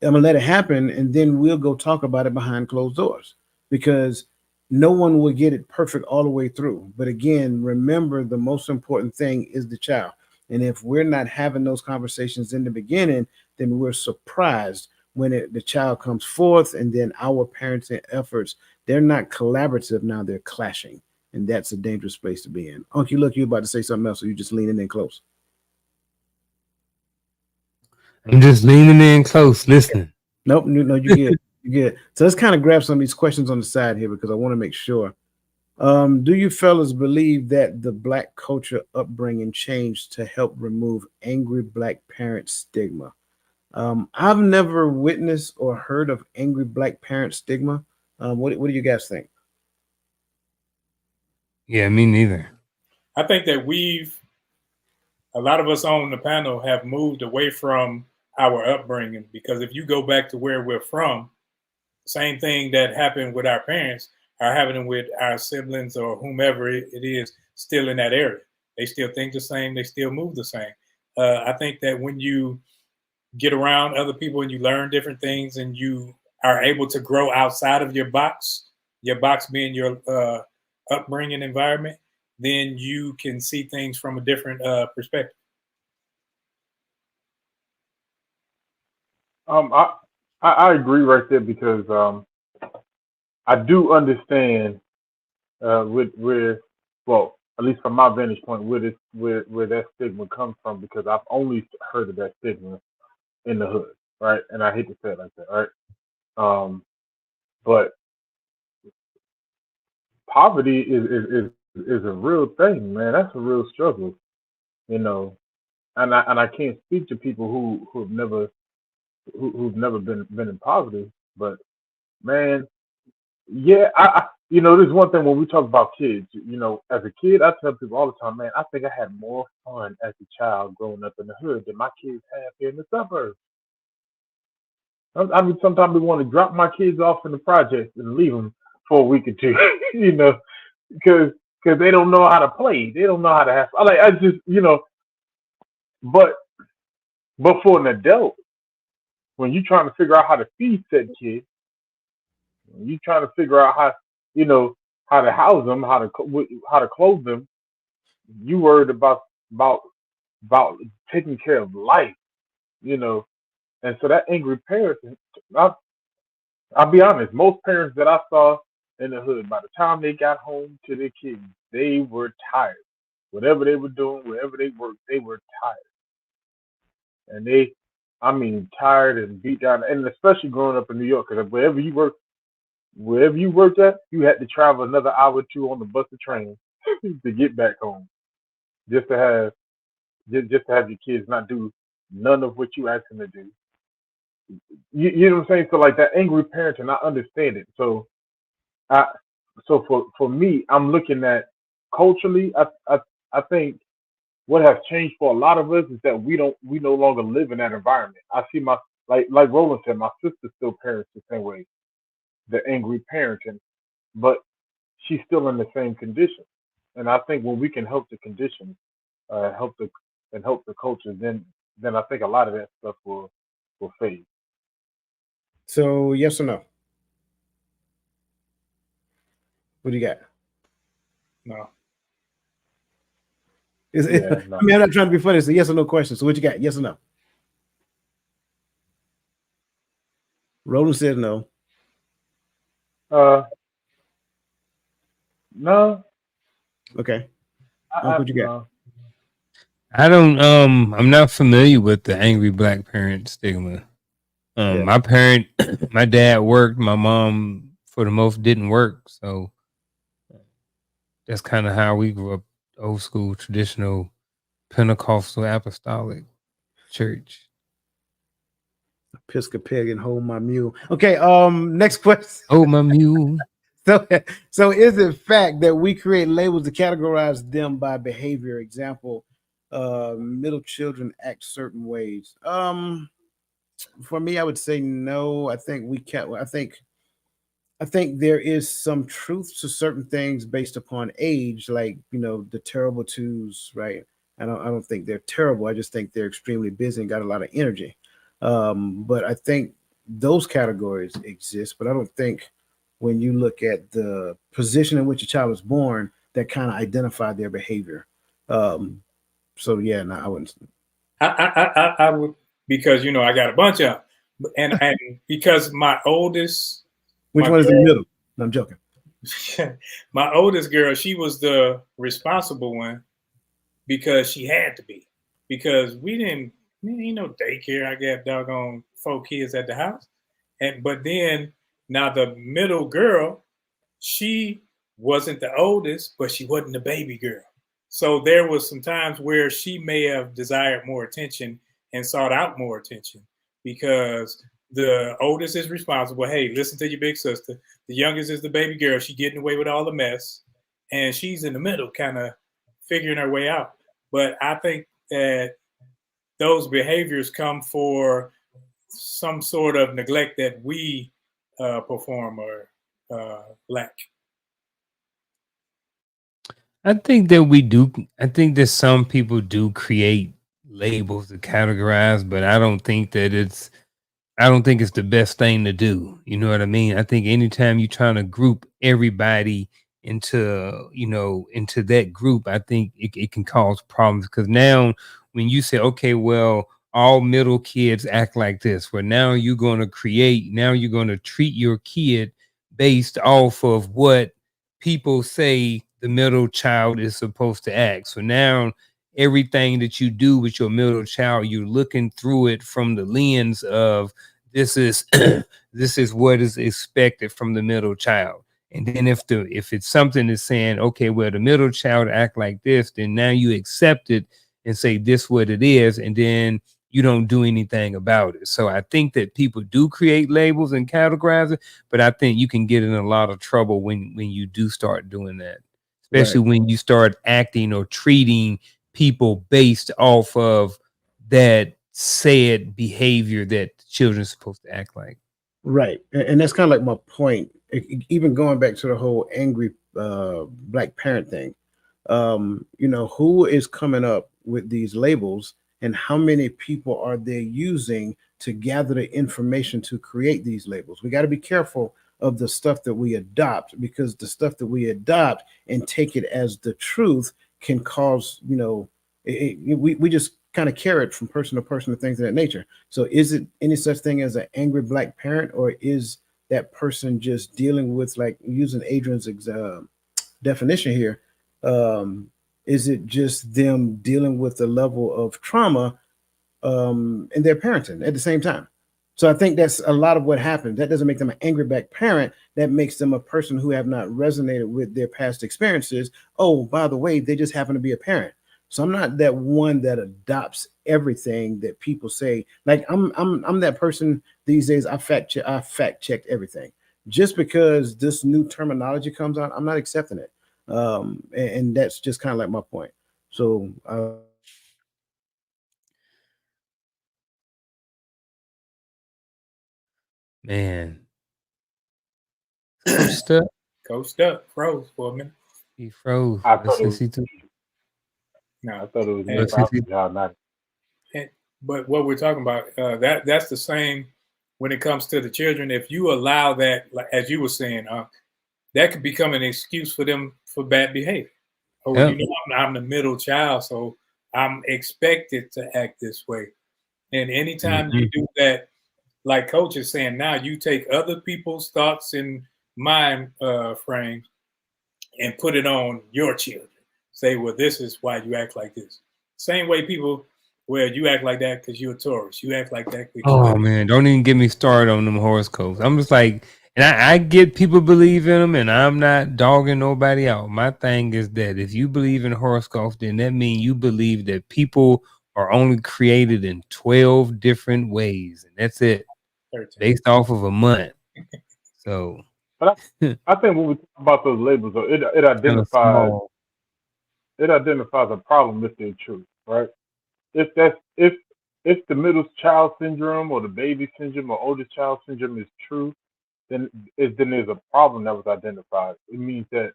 I'm gonna let it happen, and then we'll go talk about it behind closed doors because no one will get it perfect all the way through. But again, remember the most important thing is the child. And if we're not having those conversations in the beginning, then we're surprised when the child comes forth, and then our parenting efforts, they're not collaborative now, they're clashing. And that's a dangerous place to be in. Uncle, look, you're about to say something else, so you just leaning in close. I'm just leaning in close, listening. Nope, no, you get, you get. So let's kind of grab some of these questions on the side here because I want to make sure. Do you fellas believe that the Black culture upbringing changed to help remove angry Black parent stigma? I've never witnessed or heard of angry Black parent stigma. What do you guys think? Yeah, me neither. I think that a lot of us on the panel have moved away from our upbringing because if you go back to where we're from, same thing that happened with our parents are happening with our siblings or whomever it is still in that area. They still think the same. They still move the same. I think that when you get around other people and you learn different things and you are able to grow outside of your box being your upbringing environment, then you can see things from a different perspective. I agree right there because I do understand well, at least from my vantage point, where that stigma comes from because I've only heard of that stigma in the hood, right? And I hate to say it like that, right? But poverty is a real thing, man. That's a real struggle, you know. And I can't speak to people who've never been in poverty, but man, yeah, there's one thing when we talk about kids. As a kid, I tell people all the time, man, I think I had more fun as a child growing up in the hood than my kids have here in the suburbs. I mean, sometimes we want to drop my kids off in the projects and leave them for a week or two, because they don't know how to play. They don't know how to have. I just, but for an adult, when you're trying to figure out how to feed said kid, when you're trying to figure out how to house them, how to clothe them, you worried about taking care of life, and so that angry parent. I'll be honest, most parents that I saw in the hood, by the time they got home to their kids, they were tired. Whatever they were doing, wherever they worked, they were tired. And tired and beat down. And especially growing up in New York, because wherever you worked at, you had to travel another hour or two on the bus or train to get back home, just to have your kids not do none of what you asked them to do. You know what I'm saying? So like that angry parent, and I understand it. So for me, I'm looking at culturally. I think what has changed for a lot of us is that we no longer live in that environment. I see like Roland said, my sister still parents the same way. the angry parenting, but she's still in the same condition. And I think when we can help the conditions, help the and help the culture, then I think a lot of that stuff will fade. So yes or no? What do you got? No. Yeah, I no. mean, I'm not trying to be funny. It's a yes or no question. So what you got? Yes or no? Roland said no. Uh, no, Okay. Uncle, what you got? no. I don't I'm not familiar with the angry black parent stigma. Yeah. My parent my dad worked, my mom for the most didn't work. So that's kind of how we grew up, old school, traditional Pentecostal apostolic church. Episcopalian, hold my mule. Okay. Next question. Oh, my mule. So is it fact that we create labels to categorize them by behavior? Example, middle children act certain ways. For me, I would say no. I think we can't. I think there is some truth to certain things based upon age, like the terrible twos, right? I don't think they're terrible. I just think they're extremely busy and got a lot of energy. But I think those categories exist, but I don't think when you look at the position in which a child was born, that kind of identify their behavior. Um, so yeah, no, I wouldn't. I would, because I got a bunch of them. And because my oldest, Which my one is in the middle? No, I'm joking. my oldest girl, she was the responsible one because she had to be. Because we didn't no daycare. I got doggone 4 kids at the house. But then now the middle girl, she wasn't the oldest, but she wasn't the baby girl. So there was some times where she may have desired more attention and sought out more attention because the oldest is responsible. Hey, listen to your big sister. The youngest is the baby girl. She getting away with all the mess, and she's in the middle, kind of figuring her way out. But I think that those behaviors come for some sort of neglect that we perform or lack. I think that we do. I think that some people do create labels to categorize, but I don't think it's the best thing to do. You know what I mean? I think anytime you're trying to group everybody into that group, I think it can cause problems because now when you say, okay, well, all middle kids act like this, well, now you're going to treat your kid based off of what people say the middle child is supposed to act. So now everything that you do with your middle child, you're looking through it from the lens of this is this is what is expected from the middle child. And then if it's something that's saying, okay, well, the middle child act like this, then now you accept it and say this what it is, and then you don't do anything about it. So I think that people do create labels and categorize it, but I think you can get in a lot of trouble when you do start doing that, especially Right. when you start acting or treating people based off of that said behavior that children are supposed to act like. Right. And that's kind of like my point. Even going back to the whole angry black parent thing. Who is coming up with these labels and how many people are they using to gather the information to create these labels? We got to be careful of the stuff that we adopt because the stuff that we adopt and take it as the truth can cause, we just kind of carry it from person to person and things of that nature. So is it any such thing as an angry black parent, or is that person just dealing with, like using Adrian's definition here, um, is it just them dealing with the level of trauma in their parenting at the same time? So I think that's a lot of what happens. That doesn't make them an angry black parent. That makes them a person who have not resonated with their past experiences. Oh, by the way, they just happen to be a parent. So I'm not that one that adopts everything that people say. Like I'm that person these days. I fact checked everything. Just because this new terminology comes out, I'm not accepting it. And that's just kind of like my point. So Man, Coach Stuck. Coach Stuck froze for a minute. He froze. I Let's thought it was, see too. No, I thought it was me. and, Let's see. and but what we're talking about, that's the same when it comes to the children. If you allow that, like as you were saying, that could become an excuse for them for bad behavior. Oh, Yep. you know, I'm the middle child, so I'm expected to act this way. And anytime you do that, like Coach is saying, now you take other people's thoughts and mind frames and put it on your children. Say, well, this is why you act like this. Same way people, well, you act like that because you're a Taurus. You act like that because Oh man, don't even get me started on them horoscopes. I'm just like, and I get people believe in them, and I'm not dogging nobody out. My thing is that if you believe in horoscopes, then that means you believe that people are only created in 12 different ways, and that's it, 13. based off of a month. So, but I think when we talk about those labels, though, it kind of identifies small. a problem if they're true, right? If the middle child syndrome or the baby syndrome or oldest child syndrome is true, then there's a problem that was identified. It means that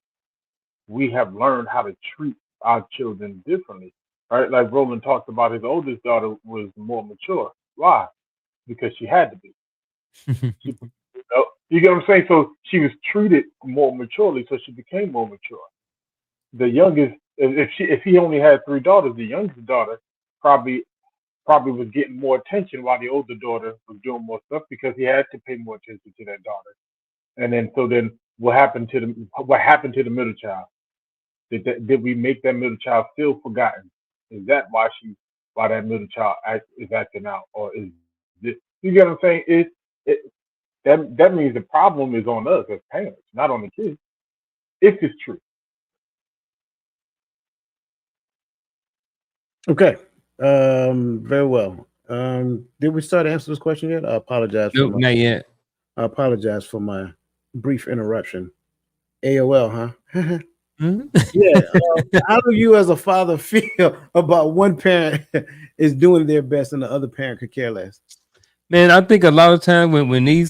we have learned how to treat our children differently, right? Like Roland talked about, his oldest daughter was more mature. Why? Because she had to be. You get what I'm saying? So she was treated more maturely, so she became more mature. The youngest, if he only had 3 daughters, the youngest daughter probably was getting more attention while the older daughter was doing more stuff because he had to pay more attention to that daughter. And then what happened to the middle child? Did we make that middle child feel forgotten? Is that why that middle child is acting out, or is this? You get what I'm saying? That means the problem is on us as parents, not on the kids. If it's true. Okay. Very well. Did we start to answer this question yet? I apologize. Nope, not yet. I apologize for my brief interruption. AOL, huh? Yeah. How do you, as a father, feel about one parent is doing their best and the other parent could care less? Man, I think a lot of time when these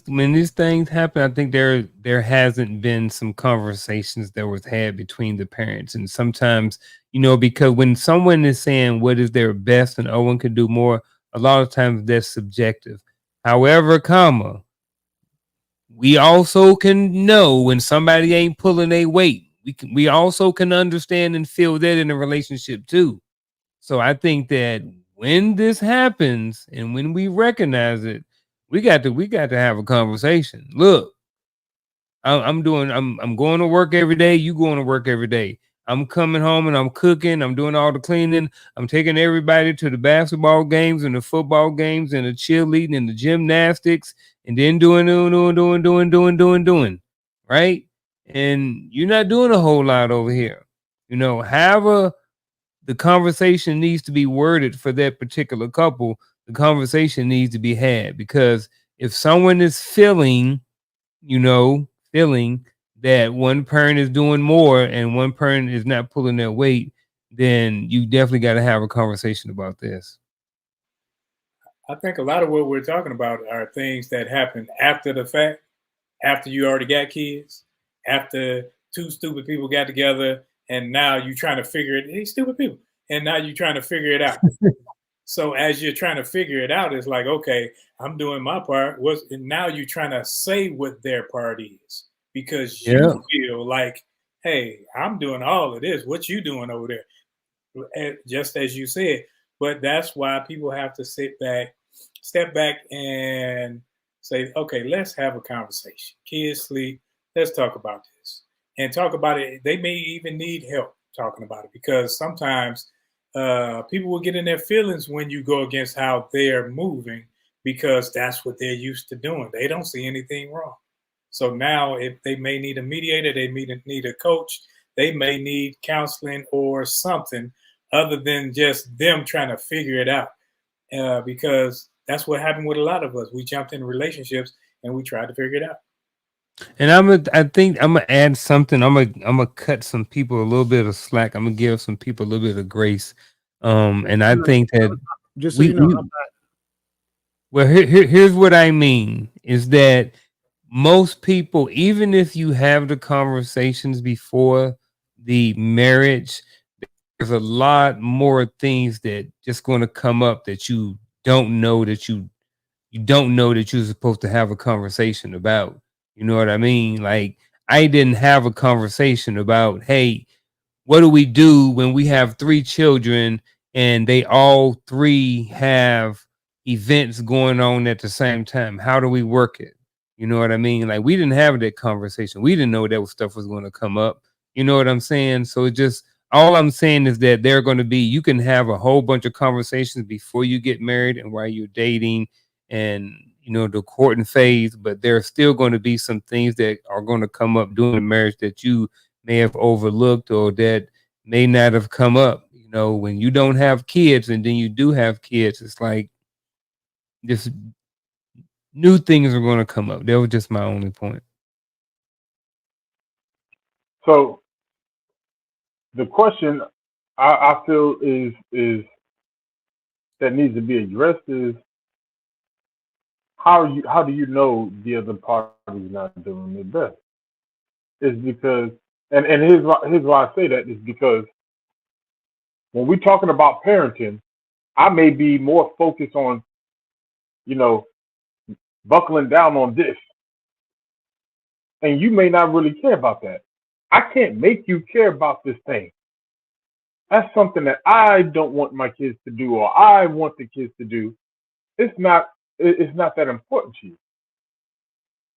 things happen, I think there hasn't been some conversations that was had between the parents, and sometimes because when someone is saying what is their best and one could do more, a lot of times that's subjective. However, we also can know when somebody ain't pulling a weight. We also can understand and feel that in a relationship too. So I think that when this happens and when we recognize it, we got to have a conversation. Look, I'm going to work every day. You going to work every day. I'm coming home and I'm cooking. I'm doing all the cleaning. I'm taking everybody to the basketball games and the football games and the cheerleading and the gymnastics and then doing. Right. And you're not doing a whole lot over here. The conversation needs to be worded for that particular couple. The conversation needs to be had, because if someone is feeling that one parent is doing more and one parent is not pulling their weight, then you definitely got to have a conversation about this. I think a lot of what we're talking about are things that happen after the fact, after you already got kids, after 2 stupid people got together, and now you're trying to figure it. These stupid people, and now you're trying to figure it out. So as you're trying to figure it out, it's like, okay, I'm doing my part. And now you're trying to say what their part is, because you feel like, hey, I'm doing all of this. What you doing over there? Just as you said. But that's why people have to step back and say, okay, let's have a conversation. Kids sleep. Let's talk about this and talk about it. They may even need help talking about it, because sometimes people will get in their feelings when you go against how they're moving, because that's what they're used to doing. They don't see anything wrong. So now if they may need a mediator, they may need a coach, they may need counseling or something other than just them trying to figure it out. Because that's what happened with a lot of us. We jumped in relationships and we tried to figure it out. And I think I'm gonna add something. I'm gonna cut some people a little bit of slack. I'm gonna give some people a little bit of grace. And I think that just so you know, well, here's what I mean is that most people, even if you have the conversations before the marriage, there's a lot more things that just going to come up that you don't know that you don't know that you're supposed to have a conversation about. You know what I mean? Like, I didn't have a conversation about, hey, what do we do when we have 3 children and they all 3 have events going on at the same time? How do we work it? You know what I mean? Like, we didn't have that conversation. We didn't know that stuff was going to come up. You know what I'm saying? So it just, all I'm saying is that they're going to be, you can have a whole bunch of conversations before you get married and while you're dating and, you know, the courting phase, but there's still going to be some things that are going to come up during the marriage that you may have overlooked or that may not have come up. You know, when you don't have kids and then you do have kids, it's like just new things are going to come up. That was just my only point. So the question I feel is that needs to be addressed is how do you know the other party is not doing their best? Is because and here's why I say that is because when we're talking about parenting, I may be more focused on, you know, buckling down on this, and you may not really care about that. I can't make you care about this thing. That's something that I don't want my kids to do, or I want the kids to do. It's not that important to you.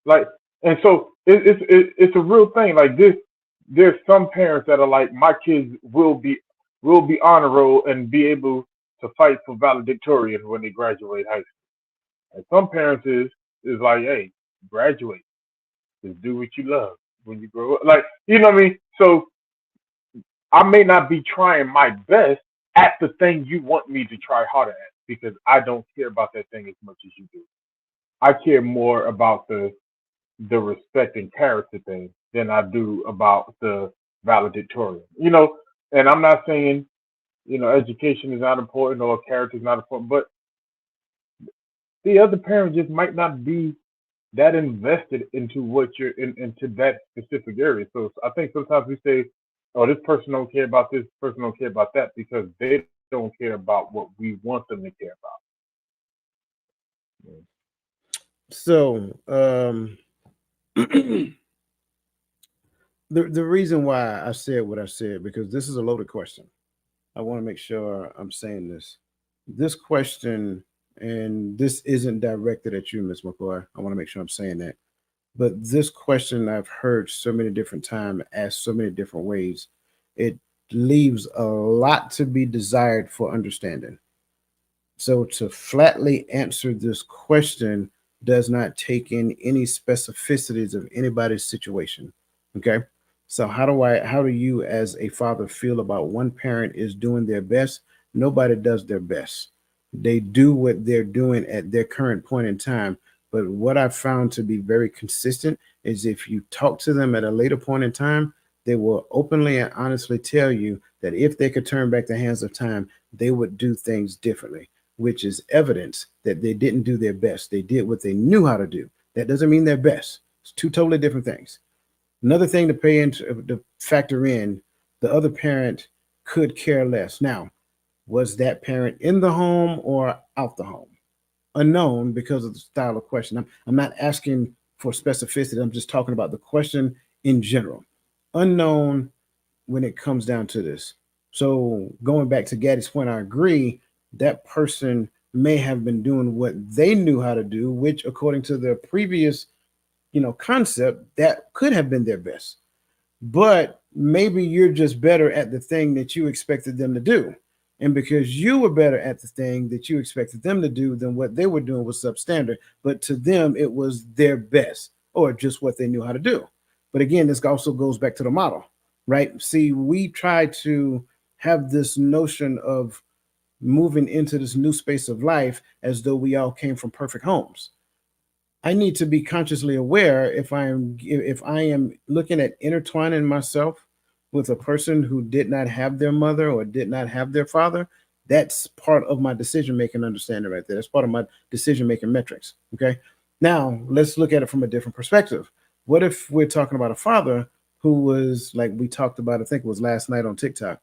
Like, and so it's a real thing. Like this, there's some parents that are like, my kids will be honor roll and be able to fight for valedictorian when they graduate high school. And some parents is like, hey, graduate, just do what you love when you grow up. Like, you know what I mean? So I may not be trying my best at the thing you want me to try harder at because I don't care about that thing as much as you do. I care more about the respect and character thing than I do about the valedictorian. You know, and I'm not saying, you know, education is not important or character is not important, but the other parent just might not be that invested into what you're into that specific area. So I think sometimes we say, oh, this person don't care about this person don't care about that because they don't care about what we want them to care about. So the reason why I said what I said, because this is a loaded question. I want to make sure I'm saying this. This question, and this isn't directed at you, Ms. McCoy. I want to make sure I'm saying that. But this question I've heard so many different times, asked so many different ways. It leaves a lot to be desired for understanding. So to flatly answer this question does not take in any specificities of anybody's situation. Okay. So how do you as a father feel about one parent is doing their best? Nobody does their best. They do what they're doing at their current point in time. But what I've found to be very consistent is if you talk to them at a later point in time, they will openly and honestly tell you that if they could turn back the hands of time, they would do things differently, which is evidence that they didn't do their best. They did what they knew how to do. That doesn't mean they're best. It's two totally different things. Another thing to pay into, to factor in, the other parent could care less. Now, was that parent in the home or out the home? Unknown because of the style of question. I'm not asking for specificity. I'm just talking about the question in general. Unknown when it comes down to this. So going back to Gaddy's point, I agree that person may have been doing what they knew how to do, which according to their previous, concept, that could have been their best. But maybe you're just better at the thing that you expected them to do. And because you were better at the thing that you expected them to do than what they were doing was substandard, but to them it was their best or just what they knew how to do. But again, this also goes back to the model, right? See, we try to have this notion of moving into this new space of life as though we all came from perfect homes. I need to be consciously aware if I am looking at intertwining myself with a person who did not have their mother or did not have their father. That's part of my decision making understanding right there. That's part of my decision making metrics. Okay. Now, let's look at it from a different perspective. What if we're talking about a father who was, like we talked about, I think it was last night on TikTok,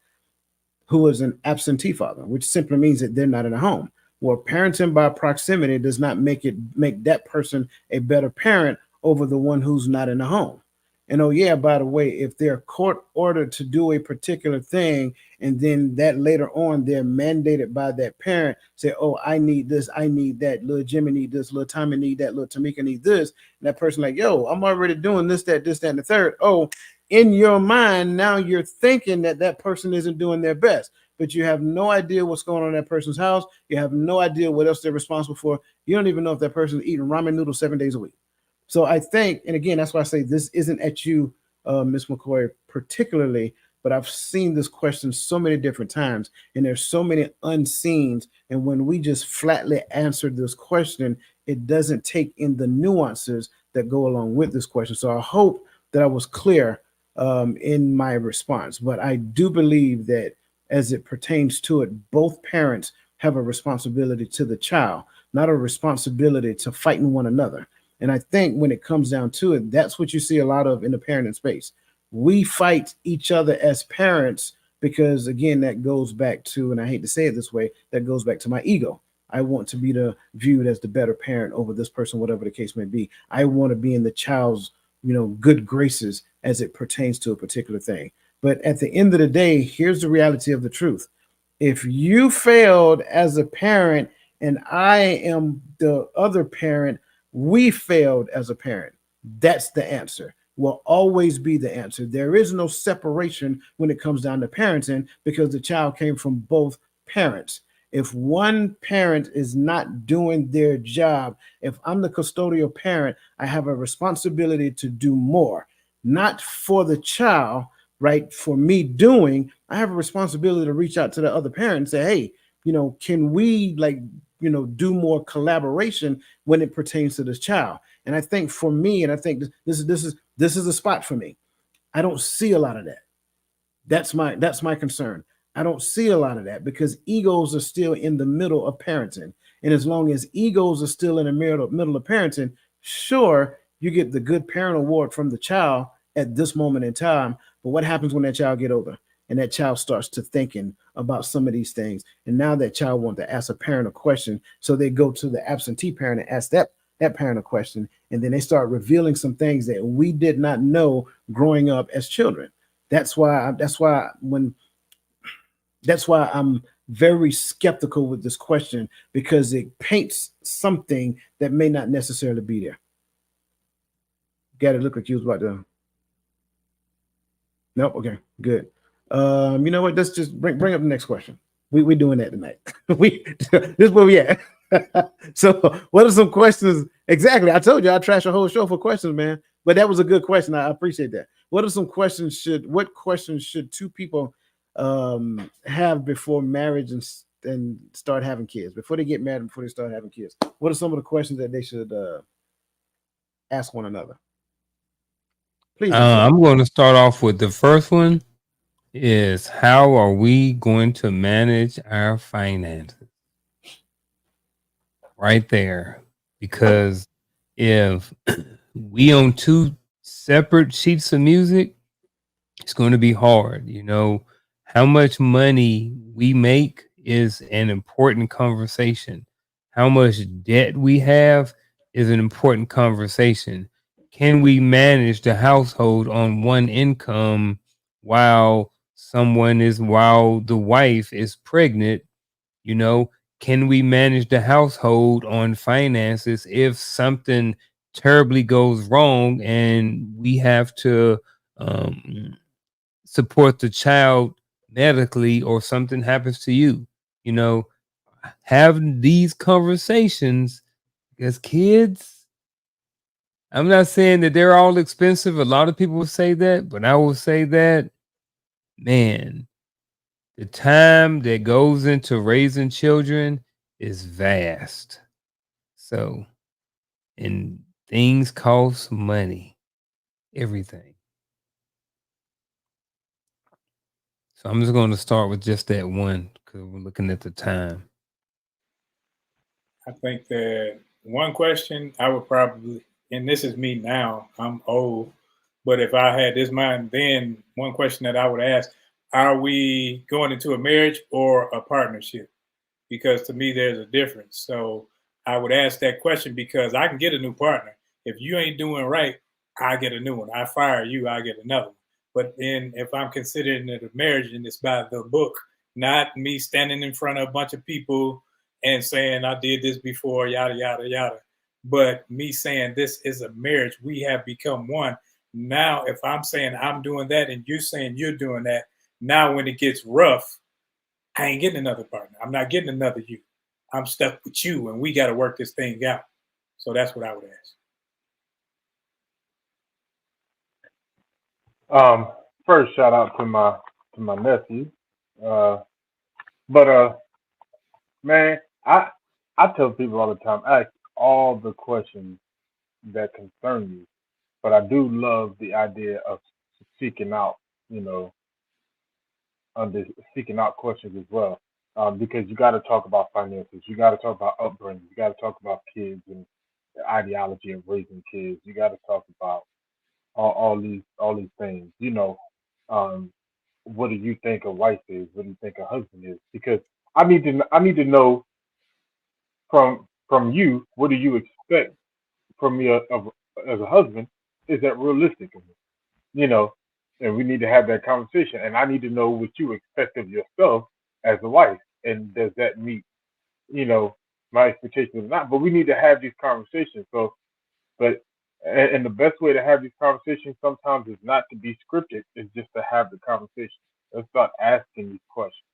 who was an absentee father, which simply means that they're not in a home. Well, parenting by proximity does not make that person a better parent over the one who's not in the home. And oh yeah, by the way, if they're court ordered to do a particular thing, and then that later on they're mandated by that parent, say, "Oh, I need this, I need that. Little Jimmy need this, little Tommy need that, little Tamika need this." And that person like, "Yo, I'm already doing this, that, and the third." Oh, in your mind now you're thinking that that person isn't doing their best, but you have no idea what's going on in that person's house. You have no idea what else they're responsible for. You don't even know if that person is eating ramen noodles 7 days a week. So I think, and again, that's why I say this isn't at you, Ms. McCoy, particularly, but I've seen this question so many different times, and there's so many unseens. And when we just flatly answer this question, it doesn't take in the nuances that go along with this question. So I hope that I was clear in my response. But I do believe that as it pertains to it, both parents have a responsibility to the child, not a responsibility to fighting one another. And I think when it comes down to it, that's what you see a lot of in the parenting space. We fight each other as parents because, again, that goes back to, and I hate to say it this way, that goes back to my ego. I want to be viewed as the better parent over this person, whatever the case may be. I want to be in the child's, good graces as it pertains to a particular thing. But at the end of the day, here's the reality of the truth. If you failed as a parent and I am the other parent, we failed as a parent. That's the answer. Will always be the answer. There is no separation when it comes down to parenting because the child came from both parents. If one parent is not doing their job, if I'm the custodial parent, I have a responsibility to do more, not for the child, right? For me doing, I have a responsibility to reach out to the other parent and say, hey, can we do more collaboration when it pertains to this child? And I think for me, and I think this is a spot for me. I don't see a lot of that. That's my concern. I don't see a lot of that because egos are still in the middle of parenting. And as long as egos are still in the middle of parenting, sure, you get the good parent award from the child at this moment in time. But what happens when that child get older and that child starts to thinking about some of these things? And now that child wants to ask a parent a question. So they go to the absentee parent and ask that parent a question. And then they start revealing some things that we did not know growing up as children. That's why I'm very skeptical with this question because it paints something that may not necessarily be there. Got it. Look like you was about to. Nope. Okay. Good. You know what? Let's just bring up the next question. We doing that tonight. This is where we at. So, what are some questions? Exactly. I told you I trash a whole show for questions, man. But that was a good question. I appreciate that. What are some questions? What questions should two people have before marriage and start having kids? Before they get married, before they start having kids, what are some of the questions that they should ask one another? Please. I'm going to start off with the first one. Is how are we going to manage our finances? Right there. Because if we own two separate sheets of music, it's going to be hard. How much money we make is an important conversation. How much debt we have is an important conversation. Can we manage the household on one income while the wife is pregnant? Can we manage the household on finances if something terribly goes wrong and we have to support the child medically or something happens to you? Having these conversations as kids. I'm not saying that they're all expensive. A lot of people will say that, but I will say that, man, the time that goes into raising children is vast. So, and things cost money, everything. So I'm just going to start with just that one because we're looking at the time. I think that one question I would probably, and this is me now, I'm old, but if I had this mind then, one question that I would ask, are we going into a marriage or a partnership? Because to me, there's a difference. So I would ask that question because I can get a new partner. If you ain't doing right, I get a new one. I fire you, I get another one. But then if I'm considering it a marriage and it's by the book, not me standing in front of a bunch of people and saying I did this before, yada, yada, yada. But me saying this is a marriage, we have become one. Now, if I'm saying I'm doing that and you're saying you're doing that, now when it gets rough, I ain't getting another partner. I'm not getting another you. I'm stuck with you and we got to work this thing out. So that's what I would ask. First, shout out to my nephew. But man, I tell people all the time, ask all the questions that concern you. But I do love the idea of seeking out, you know, under seeking out questions as well. Because you got to talk about finances, you got to talk about upbringing, you got to talk about kids and the ideology of raising kids. You got to talk about all these things. You know, um, what do you think a wife is? What do you think a husband is? Because I need to know from you, what do you expect from me as a husband? Is that realistic? You know, and we need to have that conversation. And I need to know what you expect of yourself as a wife, and does that meet, you know, my expectations or not? But we need to have these conversations. So, but and the best way to have these conversations sometimes is not to be scripted; it's just to have the conversation. Let's start asking these questions.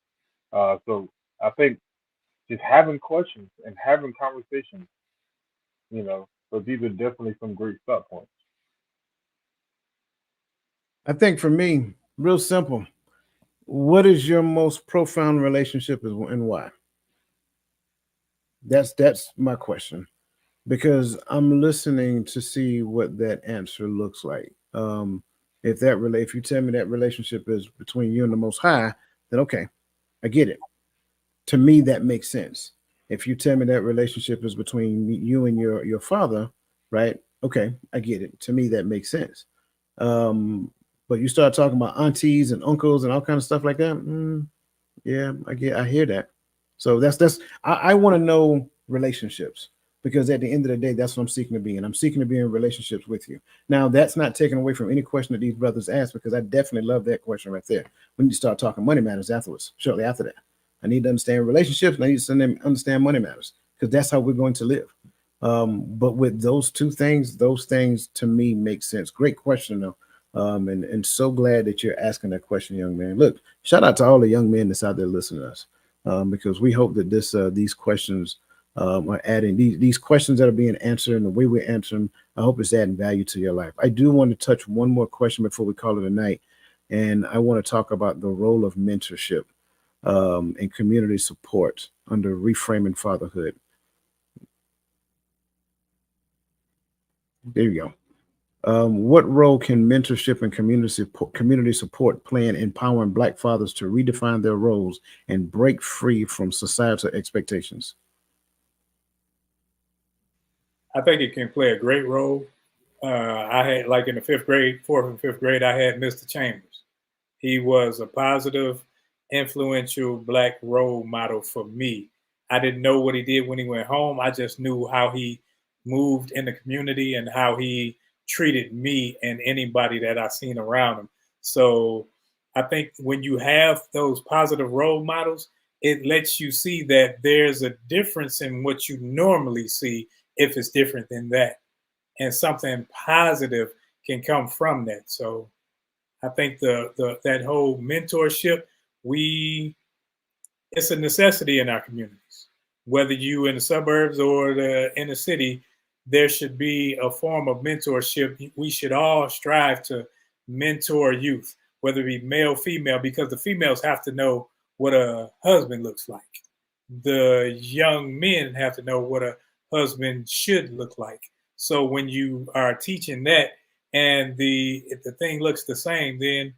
So I think just having questions and having conversations, you know. So these are definitely some great start points. I think for me, real simple. What is your most profound relationship and why? That's my question because I'm listening to see what that answer looks like. If you tell me that relationship is between you and the Most High, then okay, I get it. To me, that makes sense. If you tell me that relationship is between you and your father, right? Okay, I get it. To me, that makes sense. Um, but you start talking about aunties and uncles and all kind of stuff like that. Yeah, I hear that. So that's I want to know relationships because at the end of the day, that's what I'm seeking to be, and I'm seeking to be in relationships with you. Now, that's not taken away from any question that these brothers asked because I definitely love that question right there. We need to start talking money matters afterwards, shortly after that. I need to understand relationships, and I need to understand money matters because that's how we're going to live. But with those things to me make sense. Great question though. And so glad that you're asking that question, young man. Look, shout out to all the young men that's out there listening to us, because we hope that these questions are adding these questions that are being answered and the way we answer them. I hope it's adding value to your life. I do want to touch one more question before we call it a night, and I want to talk about the role of mentorship and community support under reframing fatherhood. There you go. What role can mentorship and community support play in empowering Black fathers to redefine their roles and break free from societal expectations? I think it can play a great role. I had, like in the fourth and fifth grade, I had Mr. Chambers. He was a positive, influential Black role model for me. I didn't know what he did when he went home. I just knew how he moved in the community and how he treated me and anybody that I seen around him. So I think when you have those positive role models, it lets you see that there's a difference in what you normally see if it's different than that. And something positive can come from that. So I think the that whole mentorship, we it's a necessity in our communities. Whether you in the suburbs or the inner city, there should be a form of mentorship. We should all strive to mentor youth, whether it be male, female, because the females have to know what a husband looks like. The young men have to know what a husband should look like. So when you are teaching that and if the thing looks the same, then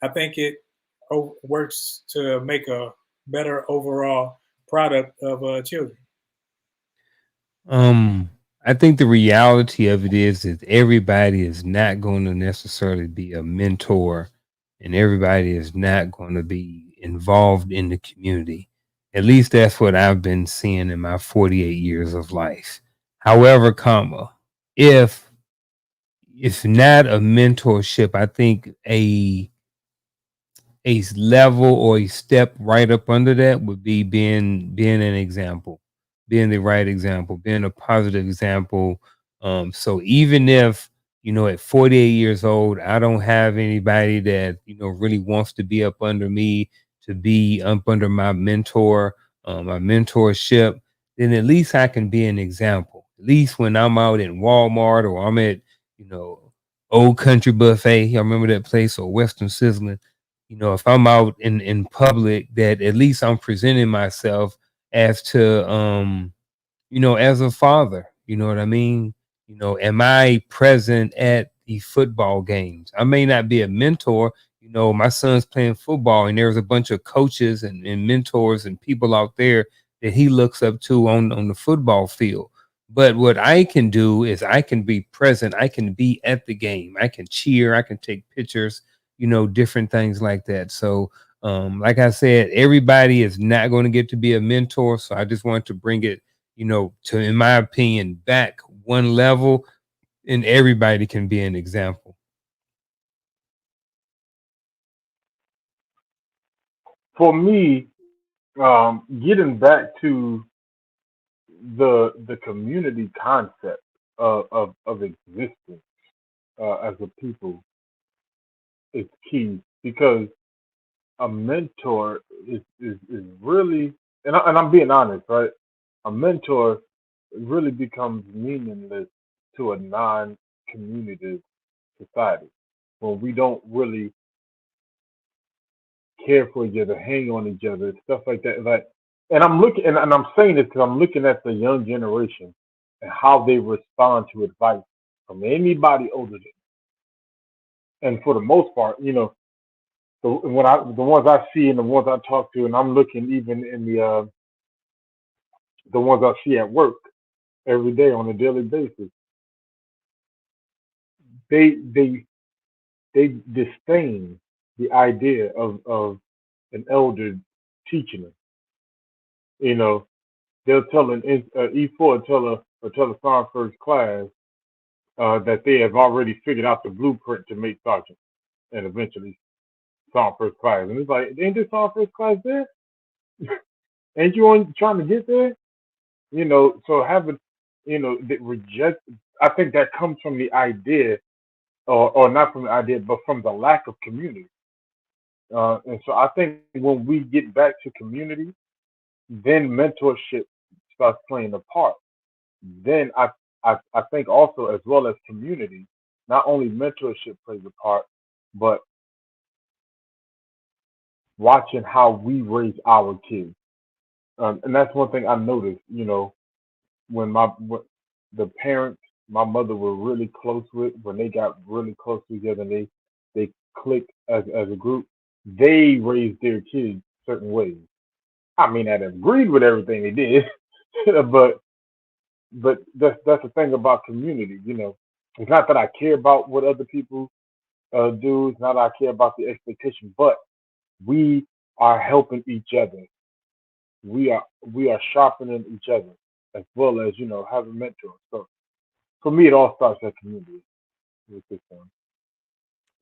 I think it works to make a better overall product of children. I think the reality of it is that everybody is not going to necessarily be a mentor, and everybody is not going to be involved in the community. At least that's what I've been seeing in my 48 years of life. However, if it's not a mentorship, I think a level or a step right up under that would be being an example, being the right example, being a positive example. So even if, at 48 years old, I don't have anybody that really wants to be up under me, to be up under my mentor, my mentorship, then at least I can be an example. At least when I'm out in Walmart or I'm at you know Old Country Buffet, I remember that place, or Western Sizzling. If I'm out in public, that at least I'm presenting myself as to as a father. You know what I mean? Am I present at the football games? I may not be a mentor. My son's playing football, and there's a bunch of coaches and mentors and people out there that he looks up to on the football field. But what I can do is I can be present. I can be at the game. I can cheer. I can take pictures, different things like that. So, like I said, everybody is not going to get to be a mentor. So I just want to bring it to, in my opinion, back one level, and everybody can be an example. For me, getting back to the community concept of existence as a people is key, because a mentor is really, and I'm being honest, right? A mentor really becomes meaningless to a non-community society when we don't really care for each other, hang on each other, stuff like that. Like, and I'm looking, and I'm saying this because I'm looking at the young generation and how they respond to advice from anybody older than. And for the most part, the ones I see and the ones I talk to, and I'm looking even in the ones I see at work every day on a daily basis, they they they disdain the idea of an elder teaching them. You know, they'll tell an E4 tell a Psalm first class that they have already figured out the blueprint to make sergeant and eventually Psalm first class. And it's like, ain't this Psalm first class there? Ain't you on trying to get there? So having, that reject. I think that comes from the idea, or not from the idea, but from the lack of community. And so I think when we get back to community, then mentorship starts playing a part. Then I think also, as well as community, not only mentorship plays a part, but watching how we raise our kids. And that's one thing I noticed, when the parents my mother were really close with, when they got really close together and they clicked as a group, they raised their kids certain ways. I mean, I agreed with everything they did, but that's the thing about community. It's not that I care about what other people do. It's not that I care about the expectation, but we are helping each other. We are sharpening each other, as well as having mentors. So for me, it all starts at community with this one.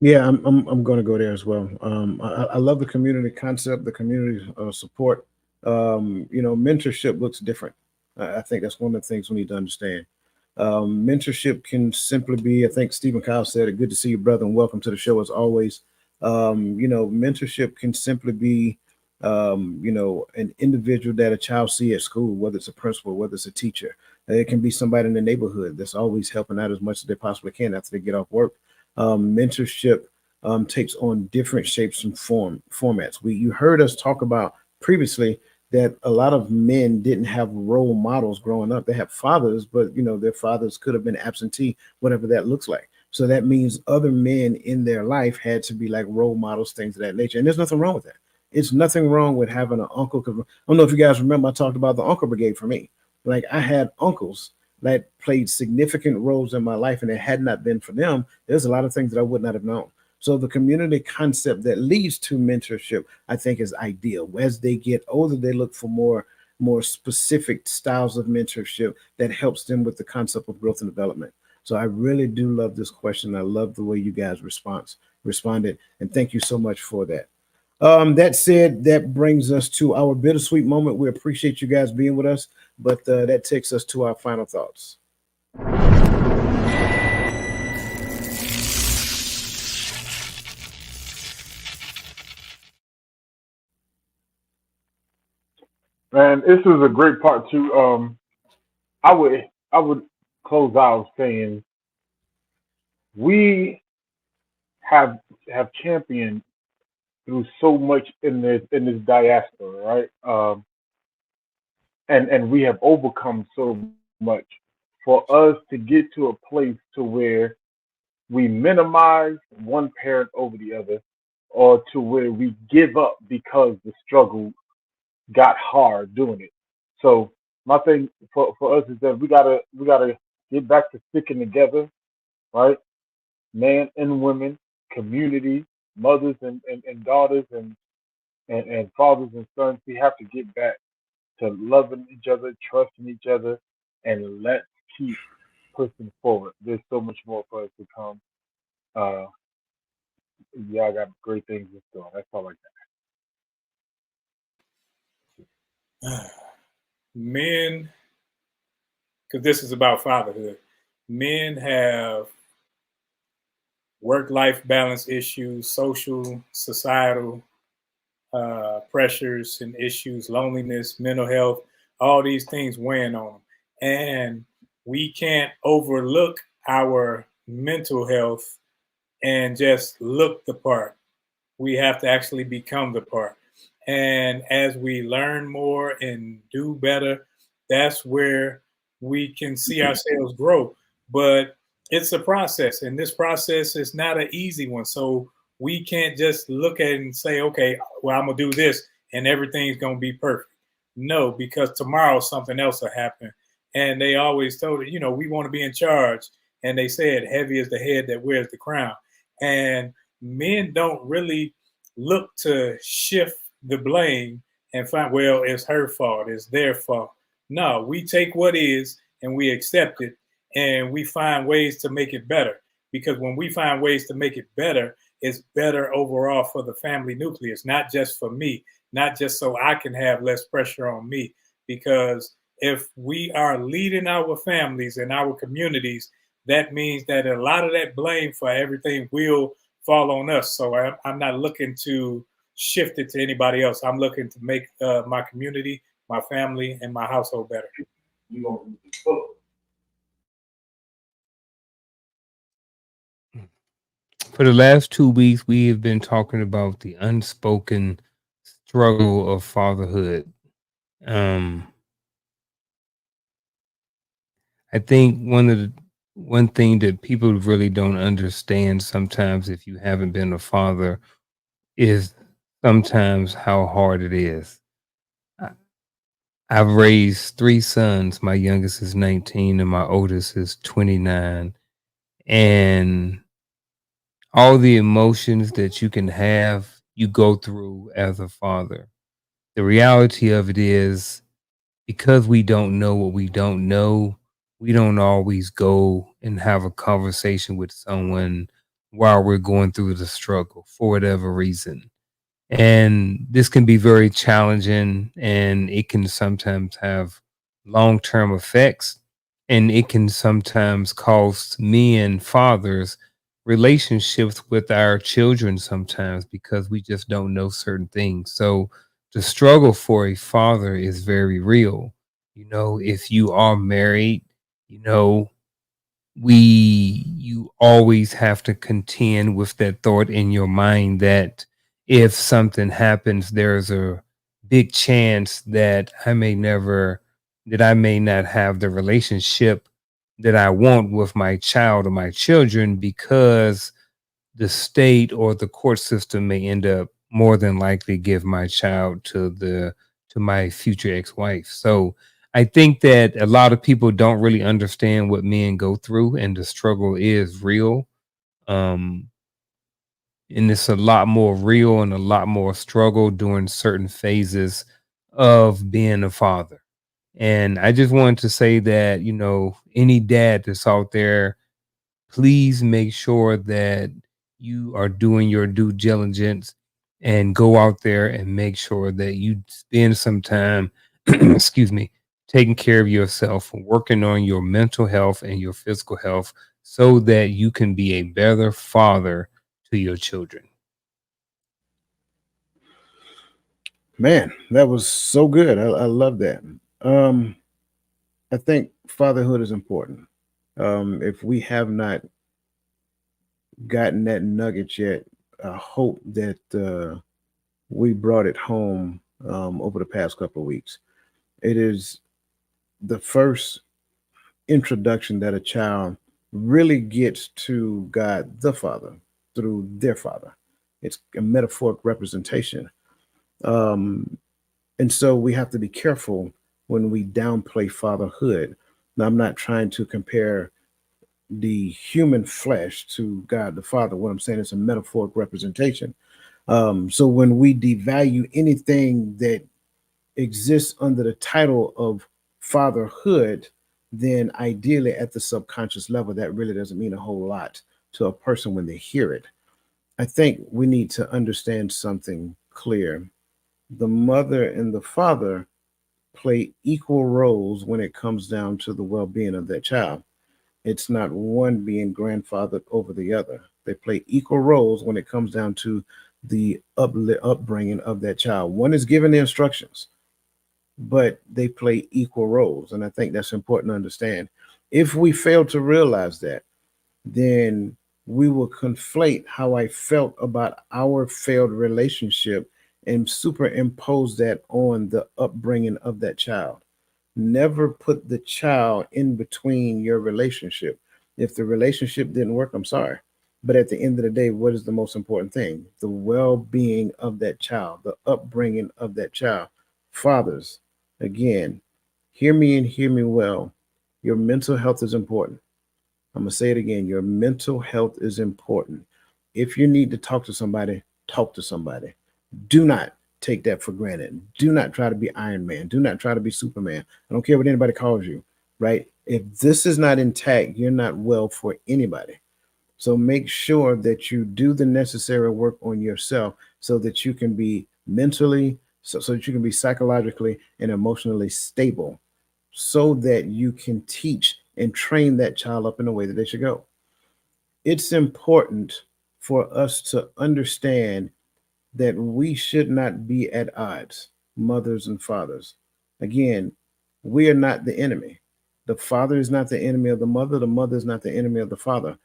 Yeah, I'm going to go there as well. I love the community concept, the community support. Mentorship looks different. I think that's one of the things we need to understand. Mentorship can simply be, I think Stephen Kyle said it, good to see you, brother, and welcome to the show as always. Mentorship can simply be, an individual that a child see at school, whether it's a principal, whether it's a teacher. It can be somebody in the neighborhood that's always helping out as much as they possibly can after they get off work. Mentorship takes on different shapes and formats. You heard us talk about previously that a lot of men didn't have role models growing up. They have fathers, but their fathers could have been absentee, whatever that looks like. So that means other men in their life had to be like role models, things of that nature. And there's nothing wrong with that. It's nothing wrong with having an uncle. I don't know if you guys remember, I talked about the uncle brigade for me. Like I had uncles that played significant roles in my life, and it had not been for them, there's a lot of things that I would not have known. So the community concept that leads to mentorship, I think, is ideal. As they get older, they look for more specific styles of mentorship that helps them with the concept of growth and development. So I really do love this question. I love the way you guys responded, and thank you so much for that. That said, that brings us to our bittersweet moment. We appreciate you guys being with us, but that takes us to our final thoughts. Man, this is a great part too. I would close out saying we have championed through so much in this diaspora, right? And we have overcome so much. For us to get to a place to where we minimize one parent over the other, or to where we give up because the struggle got hard doing it. So my thing for us is that we gotta get back to sticking together, right? Men and women, community, mothers and daughters and fathers and sons, we have to get back to loving each other, trusting each other, and let's keep pushing forward. There's so much more for us to come. Uh, y'all got great things in store. That's all I got. Men, because this is about fatherhood, men have work-life balance issues, social, societal pressures and issues, loneliness, mental health, all these things weighing on them. And we can't overlook our mental health and just look the part. We have to actually become the part. And as we learn more and do better, that's where we can see ourselves grow. But it's a process, and this process is not an easy one. So we can't just look at it and say, okay, well, I'm going to do this and everything's going to be perfect. No, because tomorrow something else will happen. And they always told it, we want to be in charge. And they said, heavy is the head that wears the crown. And men don't really look to shift the blame and find, well, it's her fault, it's their fault. No, we take what is and we accept it, and we find ways to make it better. Because when we find ways to make it better, it's better overall for the family nucleus, not just for me, not just so I can have less pressure on me. Because if we are leading our families and our communities, that means that a lot of that blame for everything will fall on us. So I'm not looking to shift it to anybody else. I'm looking to make my community, my family, and my household better. For the last 2 weeks, we have been talking about the unspoken struggle of fatherhood. I think one thing that people really don't understand sometimes, if you haven't been a father, is sometimes how hard it is. I've raised 3 sons. My youngest is 19 and my oldest is 29. And all the emotions that you can have, you go through as a father. The reality of it is, because we don't know what we don't know, we don't always go and have a conversation with someone while we're going through the struggle for whatever reason. And this can be very challenging, and it can sometimes have long term effects, and it can sometimes cost me and fathers relationships with our children sometimes because we just don't know certain things. So the struggle for a father is very real. If you are married, you know, you always have to contend with that thought in your mind that if something happens, there's a big chance that I may not have the relationship that I want with my child or my children, because the state or the court system may end up more than likely give my child to my future ex-wife. So I think that a lot of people don't really understand what men go through, and the struggle is real. Um, and it's a lot more real and a lot more struggle during certain phases of being a father. And I just wanted to say that, you know, any dad that's out there, please make sure that you are doing your due diligence and go out there and make sure that you spend some time, excuse me, taking care of yourself, working on your mental health and your physical health so that you can be a better father to your children. Man, that was so good. I love that. I think fatherhood is important. If we have not gotten that nugget yet, I hope that we brought it home over the past couple of weeks. It is the first introduction that a child really gets to God the Father through their father. It's a metaphoric representation. Um, and so we have to be careful when we downplay fatherhood. Now, I'm not trying to compare the human flesh to God the Father. What I'm saying is a metaphoric representation. So when we devalue anything that exists under the title of fatherhood, then ideally at the subconscious level, that really doesn't mean a whole lot to a person when they hear it. I think we need to understand something clear. The mother and the father play equal roles when it comes down to the well being of that child. It's not one being grandfathered over the other. They play equal roles when it comes down to the upbringing of that child. One is giving the instructions, but they play equal roles. And I think that's important to understand. If we fail to realize that, then we will conflate how I felt about our failed relationship and superimpose that on the upbringing of that child. Never put the child in between your relationship. If the relationship didn't work, I'm sorry. But at the end of the day, what is the most important thing? The well being of that child, the upbringing of that child. Fathers, again, hear me and hear me well. Your mental health is important. I'm going to say it again. Your mental health is important. If you need to talk to somebody, talk to somebody. Do not take that for granted. Do not try to be Iron Man. Do not try to be Superman. I don't care what anybody calls you, right? If this is not intact, you're not well for anybody. So make sure that you do the necessary work on yourself so that you can be mentally, so that you can be psychologically and emotionally stable so that you can teach and train that child up in the way that they should go. It's important for us to understand that we should not be at odds, mothers and fathers. Again, we are not the enemy. The father is not the enemy of the mother is not the enemy of the father.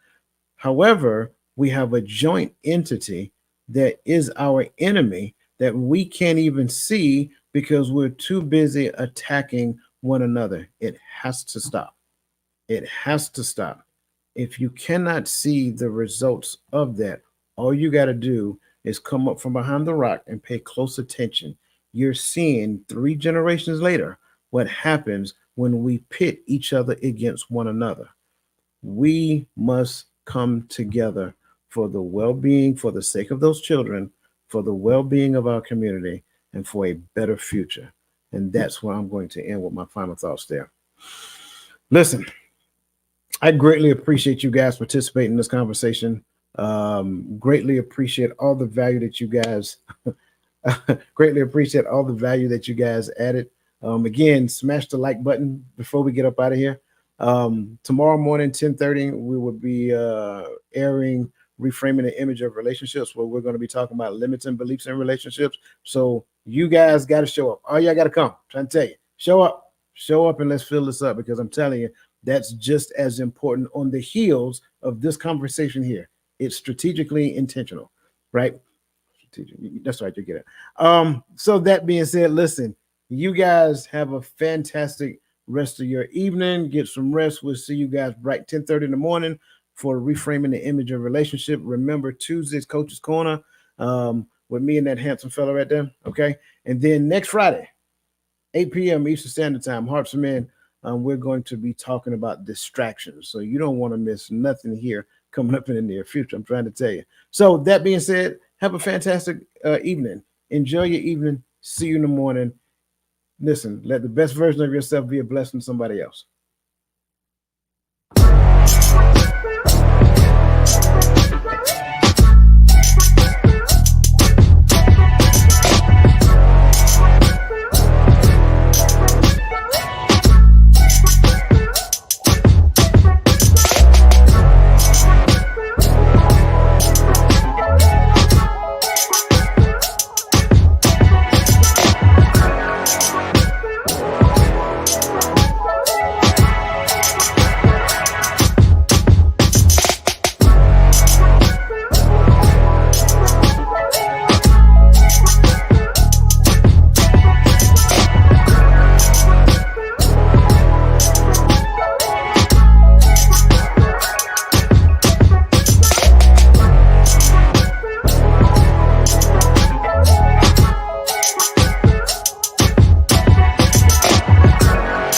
However, we have a joint entity that is our enemy that we can't even see because we're too busy attacking one another. It has to stop. It has to stop. If you cannot see the results of that, all you got to do is come up from behind the rock and pay close attention. You're seeing 3 generations later what happens when we pit each other against one another. We must come together for the well being, for the sake of those children, for the well being of our community, and for a better future. And that's where I'm going to end with my final thoughts there. Listen, I greatly appreciate you guys participating in this conversation. Greatly appreciate all the value that you guys greatly appreciate all the value that you guys added. Again, smash the like button before we get up out of here. Tomorrow morning, 10:30, we will be airing Reframing the Image of Relationships, where we're going to be talking about limiting beliefs in relationships. So you guys got to show up. All y'all got to come. I'm trying to tell you, show up and let's fill this up, because I'm telling you, that's just as important on the heels of this conversation here. It's strategically intentional, right? That's right, you get it. So that being said, listen, you guys have a fantastic rest of your evening. Get some rest. We'll see you guys bright 10:30 in the morning for Reframing the Image of Relationship. Remember, Tuesday's Coach's Corner with me and that handsome fella right there. Okay. And then next Friday, 8 p.m. Eastern Standard Time, Hearts of Men. We're going to be talking about distractions. So you don't want to miss nothing here coming up in the near future. I'm trying to tell you. So that being said, have a fantastic evening. Enjoy your evening. See you in the morning. Listen, let the best version of yourself be a blessing to somebody else.